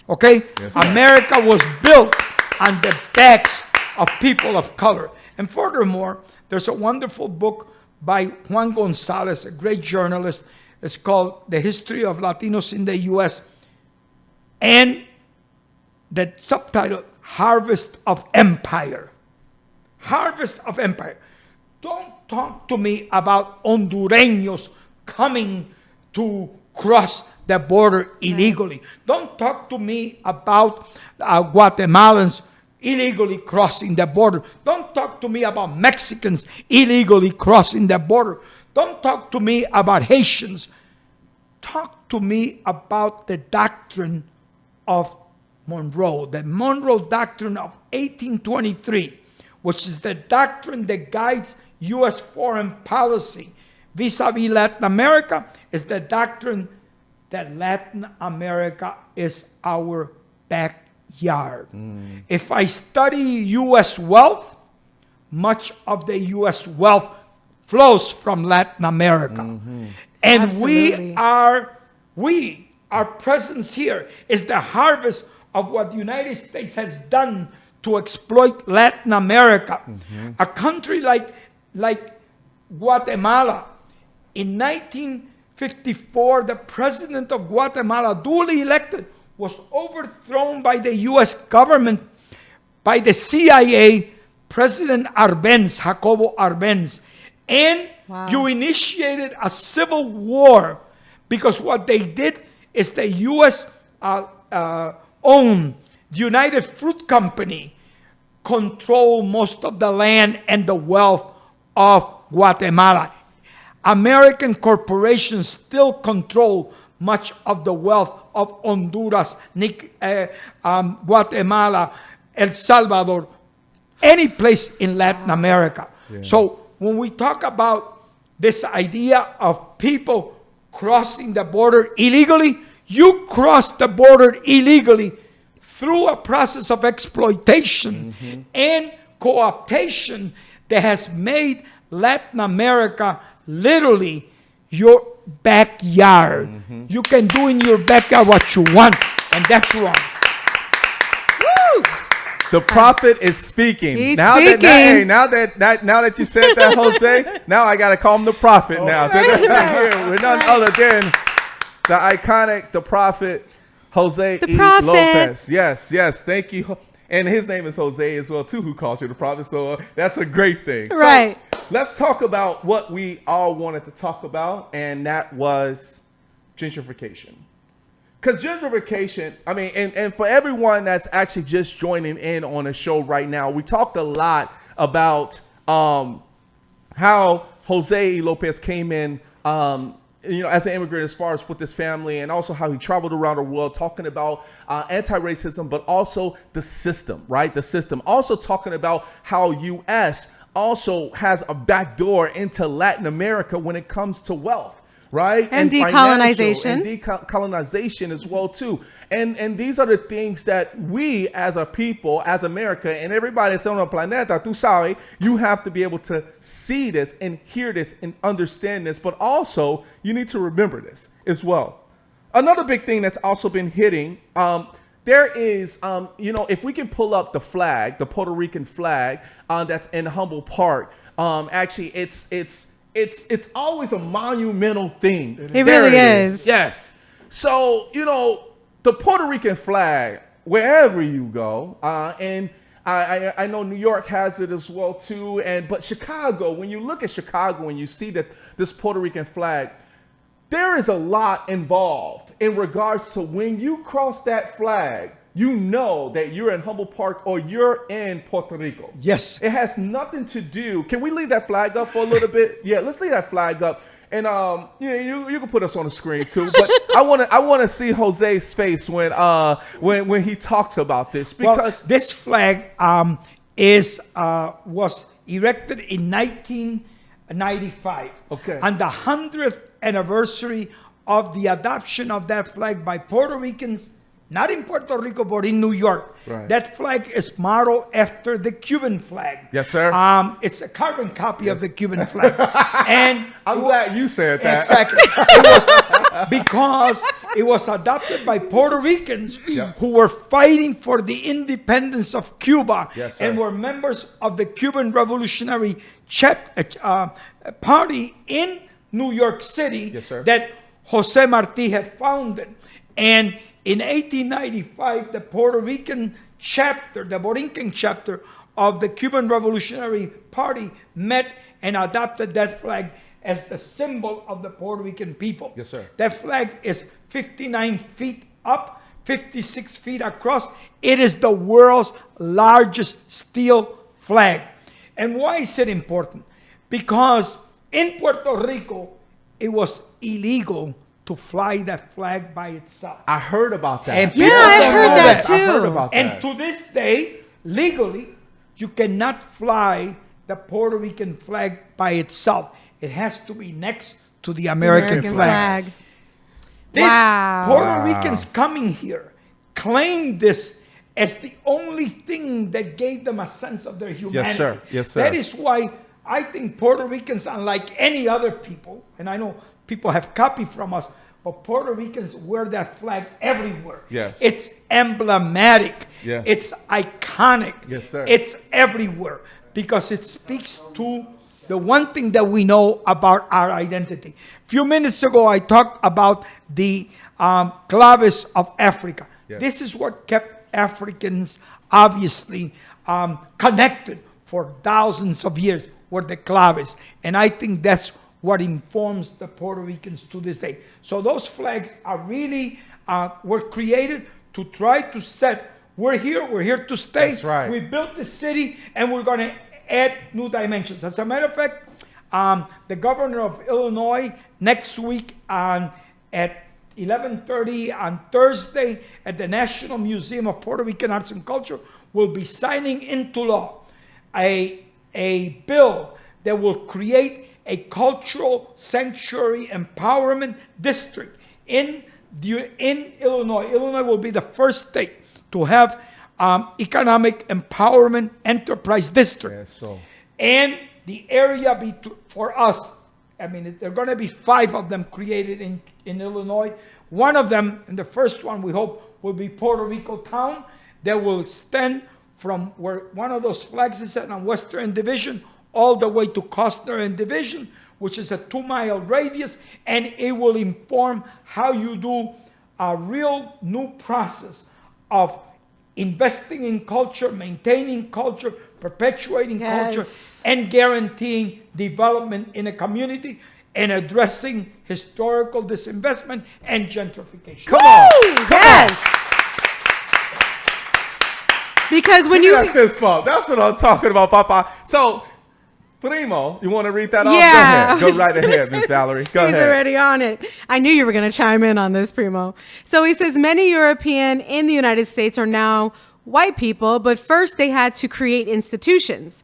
Speaker 4: Okay?
Speaker 2: Yes.
Speaker 4: America was built on the backs of people of color. And furthermore, there's a wonderful book by Juan Gonzalez, a great journalist. It's called The History of Latinos in the U.S. And the subtitle, Harvest of Empire. Harvest of Empire. Don't talk to me about Hondureños coming to cross the border illegally. Don't talk to me about Guatemalans illegally crossing the border. Don't talk to me about Mexicans illegally crossing the border. Don't talk to me about Haitians. Talk to me about the doctrine of Monroe, the Monroe Doctrine of 1823, which is the doctrine that guides U.S. foreign policy vis-a-vis Latin America, is the doctrine that Latin America is our backyard. If I study U.S. wealth, much of the U.S. wealth flows from Latin America. And
Speaker 3: Absolutely.
Speaker 4: our presence here is the harvest of what the United States has done to exploit Latin America. A country like Guatemala, in 1954, the president of Guatemala, duly elected, was overthrown by the U.S. government, by the CIA, President Jacobo Arbenz. And
Speaker 3: Wow.
Speaker 4: you initiated a civil war because what they did is the U.S. Owned the United Fruit Company control most of the land and the wealth of Guatemala. American corporations still control much of the wealth of Honduras, Guatemala, El Salvador, any place in Latin America. So when we talk about this idea of people crossing the border illegally, you cross the border illegally through a process of exploitation and co-optation that has made Latin America literally your backyard. You can do in your backyard what you want, and that's wrong.
Speaker 2: The prophet is speaking.
Speaker 3: He's
Speaker 2: now
Speaker 3: speaking.
Speaker 2: Now that you said that, Jose, now I gotta call him the prophet. Now we're none other than the iconic, the prophet, Jose
Speaker 3: The
Speaker 2: E.
Speaker 3: prophet.
Speaker 2: Lopez. Yes, thank you. And his name is Jose as well too, who called you the prophet. So that's a great thing.
Speaker 3: Right.
Speaker 2: So let's talk about what we all wanted to talk about, and that was gentrification. Because gentrification, I mean, and for everyone that's actually just joining in on the show right now, we talked a lot about how Jose Lopez came in, as an immigrant as far as with his family, and also how he traveled around the world talking about anti-racism, but also the system, right? The system. Also talking about how U.S. also has a backdoor into Latin America when it comes to wealth. Right?
Speaker 3: And
Speaker 2: decolonization.
Speaker 3: decolonization.
Speaker 2: And decolonization as well, too. And these are the things that we as a people, as America, and everybody that's on the planeta, tú sabes, you have to be able to see this and hear this and understand this. But also, you need to remember this as well. Another big thing that's also been hitting, there is, if we can pull up the flag, the Puerto Rican flag that's in Humboldt Park, actually, it's always a monumental thing.
Speaker 3: It really is.
Speaker 2: Yes. So, the Puerto Rican flag, wherever you go, and I know New York has it as well too, but Chicago, when you look at Chicago and you see that this Puerto Rican flag, there is a lot involved in regards to when you cross that flag, you know that you're in Humboldt Park or you're in Puerto Rico.
Speaker 4: Yes.
Speaker 2: It has nothing to do. Can we leave that flag up for a little bit? Yeah, let's leave that flag up. And you can put us on the screen too. But I want to see Jose's face when he talks about this, because
Speaker 4: this flag was erected in 1995.
Speaker 2: Okay.
Speaker 4: On the 100th anniversary of the adoption of that flag by Puerto Ricans, not in Puerto Rico, but in New York.
Speaker 2: Right.
Speaker 4: That flag is modeled after the Cuban flag.
Speaker 2: Yes, sir.
Speaker 4: It's a carbon copy of the Cuban flag. And
Speaker 2: I'm glad you said that.
Speaker 4: exactly. It was because it was adopted by Puerto Ricans who were fighting for the independence of Cuba,
Speaker 2: Yes, sir.
Speaker 4: and were members of the Cuban Revolutionary Party in New York City,
Speaker 2: Yes, sir.
Speaker 4: that Jose Marti had founded. And in 1895, the Puerto Rican chapter, the Borinquen chapter of the Cuban Revolutionary Party met and adopted that flag as the symbol of the Puerto Rican people.
Speaker 2: Yes, sir.
Speaker 4: That flag is 59 feet up, 56 feet across. It is the world's largest steel flag. And why is it important? Because in Puerto Rico, it was illegal to fly that flag by itself.
Speaker 2: I heard about that.
Speaker 4: And
Speaker 3: Yeah,
Speaker 4: people
Speaker 3: I
Speaker 4: don't
Speaker 3: heard
Speaker 4: know
Speaker 3: that too.
Speaker 2: I heard about that.
Speaker 4: And to this day, legally, you cannot fly the Puerto Rican flag by itself. It has to be next to the American flag. This
Speaker 3: Wow.
Speaker 4: Puerto Ricans coming here claim this as the only thing that gave them a sense of their humanity.
Speaker 2: Yes, sir. Yes, sir.
Speaker 4: That is why I think Puerto Ricans, unlike any other people, and I know people have copied from us, but Puerto Ricans wear that flag everywhere.
Speaker 2: Yes.
Speaker 4: It's emblematic.
Speaker 2: Yes.
Speaker 4: It's iconic.
Speaker 2: Yes, sir.
Speaker 4: It's everywhere because it speaks to the one thing that we know about our identity. A few minutes ago, I talked about the claves of Africa.
Speaker 2: Yes.
Speaker 4: This is what kept Africans obviously connected for thousands of years, were the claves. And I think that's what informs the Puerto Ricans to this day. So those flags are really, were created to try to set, we're here to stay.
Speaker 2: That's right.
Speaker 4: We built the city and we're gonna add new dimensions. As a matter of fact, the governor of Illinois next week at 11:30 on Thursday at the National Museum of Puerto Rican Arts and Culture will be signing into law a bill that will create a cultural sanctuary empowerment district in Illinois. Illinois will be the first state to have economic empowerment enterprise district.
Speaker 2: Yeah, so.
Speaker 4: And the area for us, I mean, there are going to be 5 of them created in Illinois. One of them, and the first one we hope will be Puerto Rico town, that will extend from where one of those flags is set on Western Division all the way to Costner and Division, which is a 2-mile radius, and it will inform how you do a real new process of investing in culture, maintaining culture, perpetuating culture, and guaranteeing development in a community and addressing historical disinvestment and gentrification.
Speaker 2: Come on.
Speaker 3: Yes. Because when you
Speaker 2: fist bump, that's what I'm talking about, Papa. So, Primo, you want to read that off?
Speaker 3: Yeah,
Speaker 2: Go right ahead, Miss Valerie. Go
Speaker 3: He's
Speaker 2: ahead.
Speaker 3: already on it. I knew you were going to chime in on this, Primo. So he says many European in the United States are now white people, but first they had to create institutions,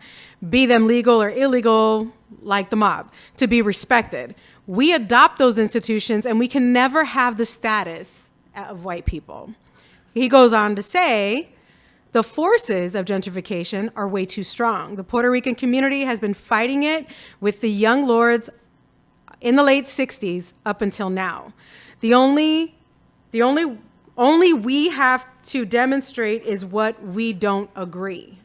Speaker 3: be them legal or illegal, like the mob, to be respected. We adopt those institutions and we can never have the status of white people. He goes on to say, the forces of gentrification are way too strong. The Puerto Rican community has been fighting it with the young lords in the late 60s up until now. The only we have to demonstrate is what we don't agree.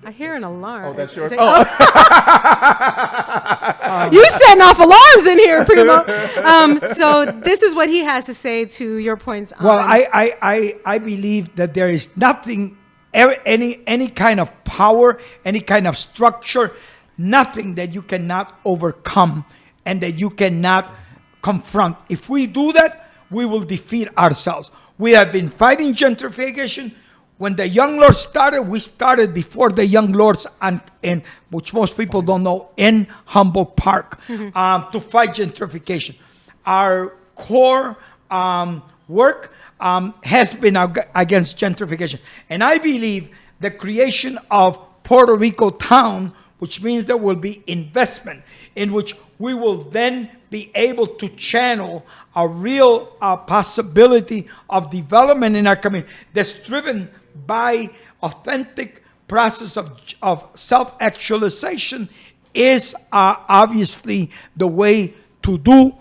Speaker 3: I hear an alarm.
Speaker 2: Oh, that's yours?
Speaker 3: You setting off alarms in here, Primo. So this is what he has to say to your points.
Speaker 4: Well, I believe that there is nothing, any kind of power, any kind of structure, nothing that you cannot overcome and that you cannot confront. If we do that, we will defeat ourselves. We have been fighting gentrification. When the Young Lords started, we started before the Young Lords, and which most people don't know, in Humboldt Park, to fight gentrification. Our core work has been against gentrification. And I believe the creation of Puerto Rico town, which means there will be investment, in which we will then be able to channel a real possibility of development in our community that's driven by authentic process of self-actualization is obviously the way to do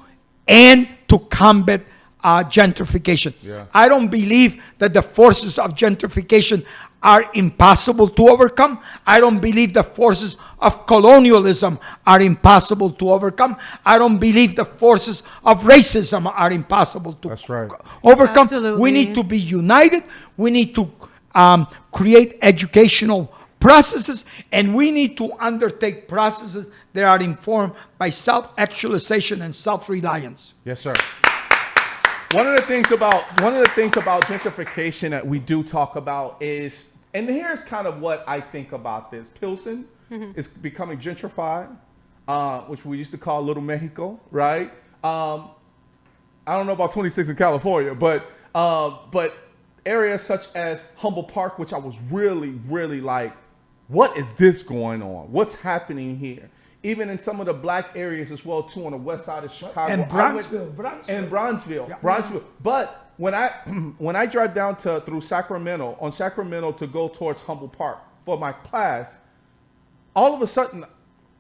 Speaker 4: and to combat gentrification.
Speaker 2: Yeah.
Speaker 4: I don't believe that the forces of gentrification are impossible to overcome. I don't believe the forces of colonialism are impossible to overcome. I don't believe the forces of racism are impossible to overcome.
Speaker 3: Absolutely.
Speaker 4: We need to be united. We need to create educational processes, and we need to undertake processes that are informed by self-actualization and self-reliance.
Speaker 2: Yes, sir. One of the things about gentrification that we do talk about is, and here's kind of what I think about this. Pilsen is becoming gentrified, which we used to call Little Mexico, right? I don't know about 26 in California, but areas such as Humboldt Park, which I was really like, what is this going on? What's happening here? Even in some of the black areas as well, too, on the west side of Chicago.
Speaker 4: And Bronzeville.
Speaker 2: Bronzeville. But when I drive down through Sacramento, on Sacramento to go towards Humboldt Park for my class, all of a sudden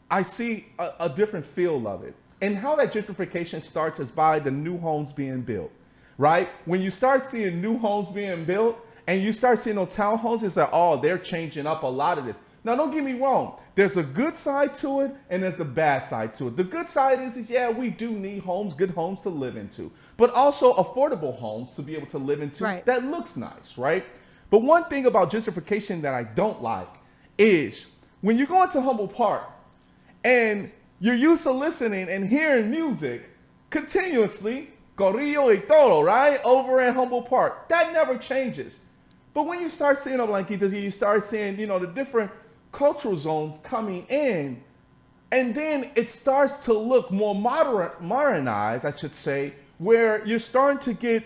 Speaker 2: I see a different feel of it. And how that gentrification starts is by the new homes being built, right? When you start seeing new homes being built and you start seeing those townhomes, it's like, oh, they're changing up a lot of this. Now, don't get me wrong. There's a good side to it and there's the bad side to it. The good side is yeah, we do need homes, good homes to live into, but also affordable homes to be able to live into that looks nice, right? But one thing about gentrification that I don't like is when you go into Humboldt Park and you're used to listening and hearing music continuously, corrido y todo, right? Over in Humboldt Park. That never changes. But when you start seeing Blanquitos, you start seeing, the different cultural zones coming in, and then it starts to look more modernized, I should say, where you're starting to get,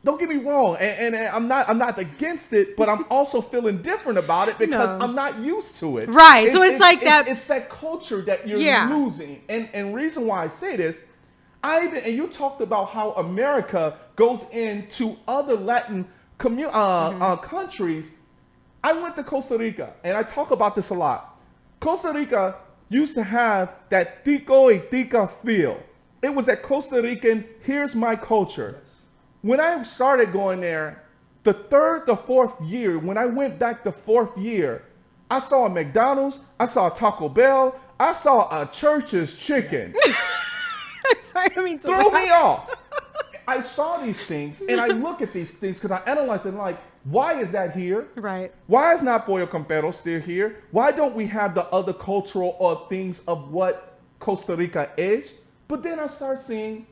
Speaker 2: don't get me wrong, and I'm not against it, but I'm also feeling different about it because I'm not used to it.
Speaker 3: Right. So it's like that.
Speaker 2: It's that culture that you're losing. And reason why I say this, and you talked about how America goes into other Latin countries. I went to Costa Rica, and I talk about this a lot. Costa Rica used to have that tico y tica feel. It was that Costa Rican, here's my culture. When I started going there, the fourth year, when I went back the fourth year, I saw a McDonald's, I saw a Taco Bell, I saw a Church's Chicken.
Speaker 3: I'm sorry, I mean,
Speaker 2: throw me off. I saw these things, and I look at these things because I analyze it like, why is that here?
Speaker 3: Right.
Speaker 2: Why is not Pollo Campero still here? Why don't we have the other cultural things of what Costa Rica is? But then I start seeing,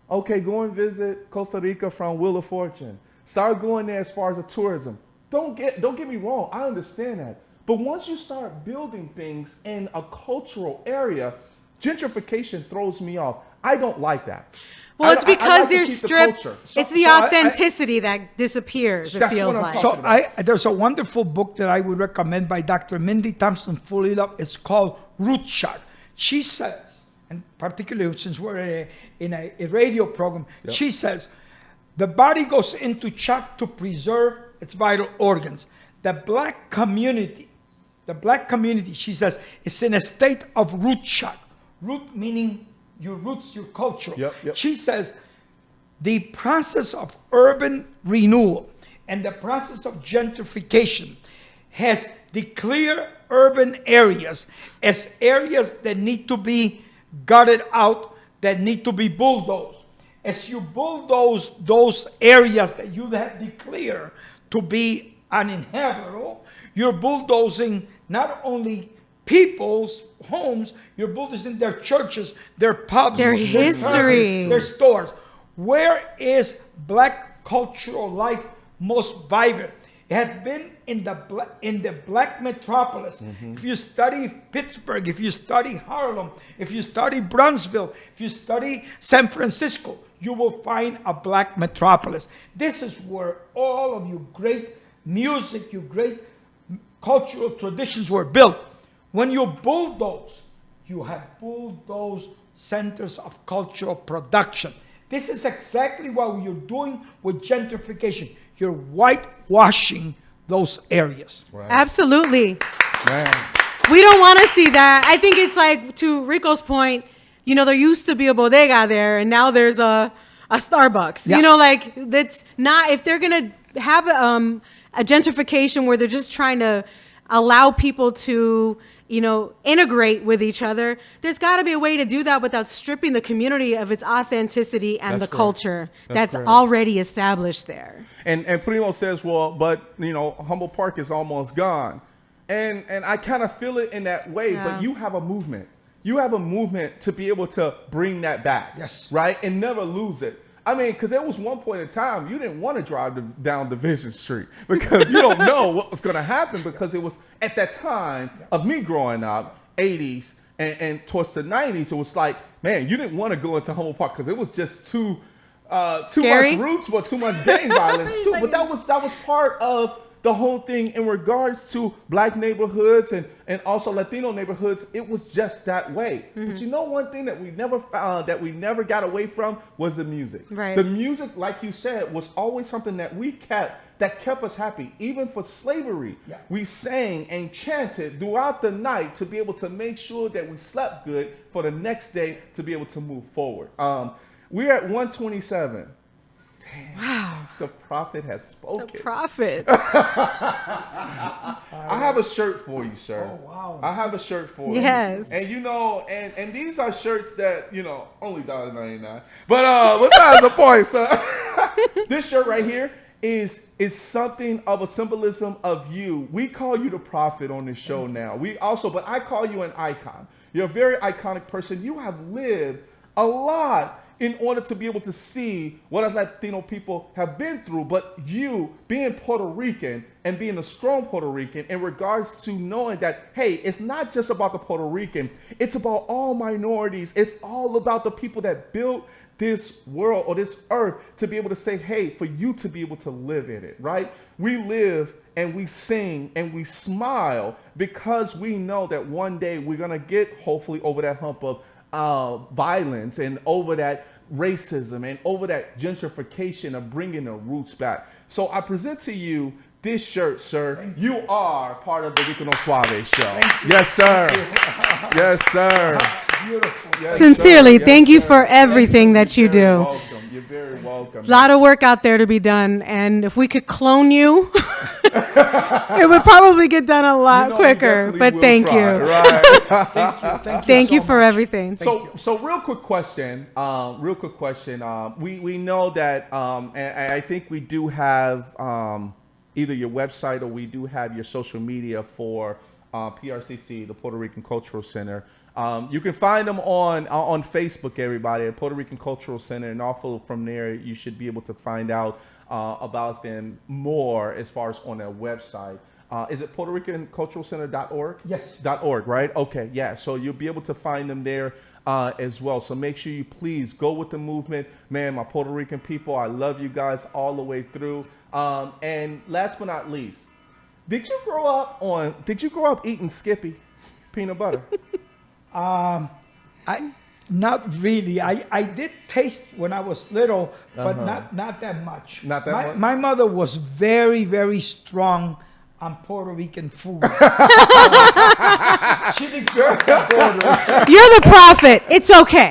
Speaker 2: okay, go and visit Costa Rica from Wheel of Fortune. Start going there as far as the tourism. Don't get me wrong, I understand that. But once you start building things in a cultural area, gentrification throws me off. I don't like that.
Speaker 3: Well, it's because they're stripped.
Speaker 2: It's
Speaker 3: the authenticity that disappears, it feels like.
Speaker 4: So there's a wonderful book that I would recommend by Dr. Mindy Thompson Fulilov. It's called Root Shock. She says, and particularly since we're in a radio program, she says, the body goes into shock to preserve its vital organs. The black community, she says, is in a state of root shock. Root meaning your roots, your culture. She says the process of urban renewal and the process of gentrification has declared urban areas as areas that need to be gutted out, that need to be bulldozed. As you bulldoze those areas that you have declared to be uninhabitable, you're bulldozing not only people's homes, you're bulldozing their churches, their pubs,
Speaker 3: their history,
Speaker 4: their stores. Where is black cultural life most vibrant? It has been in the black metropolis. If you study Pittsburgh, if you study Harlem, if you study Brownsville, if you study San Francisco, you will find a black metropolis. This is where all of your great music, your great cultural traditions were built. When you bulldoze, you have bulldozed centers of cultural production. This is exactly what you're doing with gentrification. You're whitewashing those areas.
Speaker 3: Right. Absolutely.
Speaker 2: Man.
Speaker 3: We don't want to see that. I think it's like, to Rico's point, there used to be a bodega there, and now there's a Starbucks. Yeah. That's not, if they're going to have a gentrification where they're just trying to allow people to integrate with each other, there's got to be a way to do that without stripping the community of its authenticity and the culture that's already established there.
Speaker 2: And Primo says, well, but Humboldt Park is almost gone. And I kind of feel it in that way, but you have a movement. You have a movement to be able to bring that back.
Speaker 4: Yes.
Speaker 2: Right? And never lose it. I mean, because there was one point in time you didn't want to drive down Division Street because you don't know what was going to happen, because it was at that time of me growing up, 80s and towards the 90s, it was like, man, you didn't want to go into Humboldt Park because it was just too much roots, but too much gang violence too. But that was part of the whole thing in regards to black neighborhoods and also Latino neighborhoods, it was just that way. But you know, one thing that we never found, that we never got away from, was the music.
Speaker 3: Right.
Speaker 2: The music, like you said, was always something that we kept, that kept us happy. Even for slavery, we sang and chanted throughout the night to be able to make sure that we slept good for the next day to be able to move forward. We're at 127. Damn,
Speaker 3: Wow.
Speaker 2: the prophet has spoken.
Speaker 3: The prophet.
Speaker 2: I have a shirt for you, sir.
Speaker 4: Oh, wow.
Speaker 2: I have a shirt for you.
Speaker 3: Yes.
Speaker 2: And you know, and these are shirts that, you know, only $1.99. But besides the point, sir. This shirt right here is something of a symbolism of you. We call you the prophet on this show now. But I call you an icon. You're a very iconic person. You have lived a lot in order to be able to see what us Latino people have been through. But you, being Puerto Rican and being a strong Puerto Rican, in regards to knowing that, hey, it's not just about the Puerto Rican, it's about all minorities. It's all about the people that built this world or this earth to be able to say, hey, for you to be able to live in it, right? We live and we sing and we smile because we know that one day we're going to get, hopefully, over that hump of violence and over that racism and over that gentrification of bringing the roots back. So I present to you this shirt, sir. You are part of the Rico No Suave show. Yes, sir. Yes, sir.
Speaker 4: Beautiful.
Speaker 2: Yes,
Speaker 3: Sincerely,
Speaker 2: sir.
Speaker 3: thank you
Speaker 2: Yes,
Speaker 3: for
Speaker 2: sir.
Speaker 3: everything that you
Speaker 2: You're very
Speaker 3: do.
Speaker 2: welcome. You're very welcome.
Speaker 3: A lot of work out there to be done, and if we could clone you, it would probably get done a lot
Speaker 2: You know, we
Speaker 3: quicker.
Speaker 2: definitely
Speaker 3: But
Speaker 2: will
Speaker 3: thank
Speaker 2: try,
Speaker 3: you.
Speaker 2: Right.
Speaker 3: Thank you
Speaker 4: so
Speaker 3: for
Speaker 4: much.
Speaker 3: everything.
Speaker 2: So real quick question. We know that, and I think we do have either your website or we do have your social media for PRCC, the Puerto Rican Cultural Center. You can find them on Facebook, everybody, at Puerto Rican Cultural Center, and also from there you should be able to find out about them more as far as on their website. Is it PuertoRicanCulturalCenter.org?
Speaker 4: Yes.
Speaker 2: .org, right? Okay, yeah. So you'll be able to find them there as well. So make sure you please go with the movement. Man, my Puerto Rican people, I love you guys all the way through. And last but not least, did you grow up eating Skippy peanut butter?
Speaker 4: Not really. I did taste when I was little, but not that much.
Speaker 2: Not that much?
Speaker 4: My mother was very, very strong on Puerto Rican food. She didn't cross the border.
Speaker 3: You're the prophet. It's okay.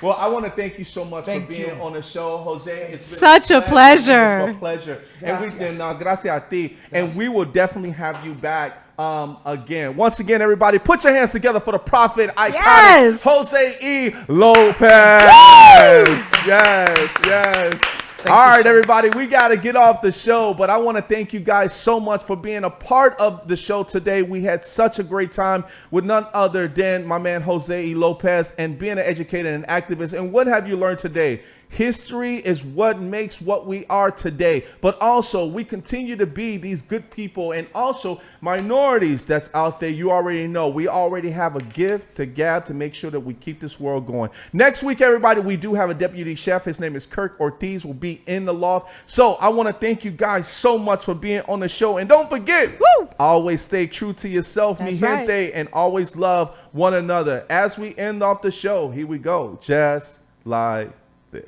Speaker 2: Well, I want to thank you so much
Speaker 4: Thank
Speaker 2: for being
Speaker 4: you.
Speaker 2: on the show, Jose. It's been
Speaker 3: Such a pleasure.
Speaker 2: It's a pleasure.
Speaker 4: Gracias.
Speaker 2: And gracias a ti. And we will definitely have you back again. Once again, everybody, put your hands together for the prophet iconic
Speaker 3: Yes.
Speaker 2: Jose E. Lopez. Yes. All right, everybody, we got to get off the show, but I want to thank you guys so much for being a part of the show today. We had such a great time with none other than my man Jose E. Lopez, and being an educator and an activist. And what have you learned today? History is what makes what we are today, but also we continue to be these good people and also minorities that's out there. You already know we already have a gift to gab to make sure that we keep this world going. Next week, everybody, we do have a deputy chef. His name is Kirk Ortiz, will be in the loft. So I want to thank you guys so much for being on the show, and don't forget, always stay true to yourself, mi
Speaker 3: That's
Speaker 2: gente,
Speaker 3: right.
Speaker 2: and always love one another. As we end off the show, here we go, just like this.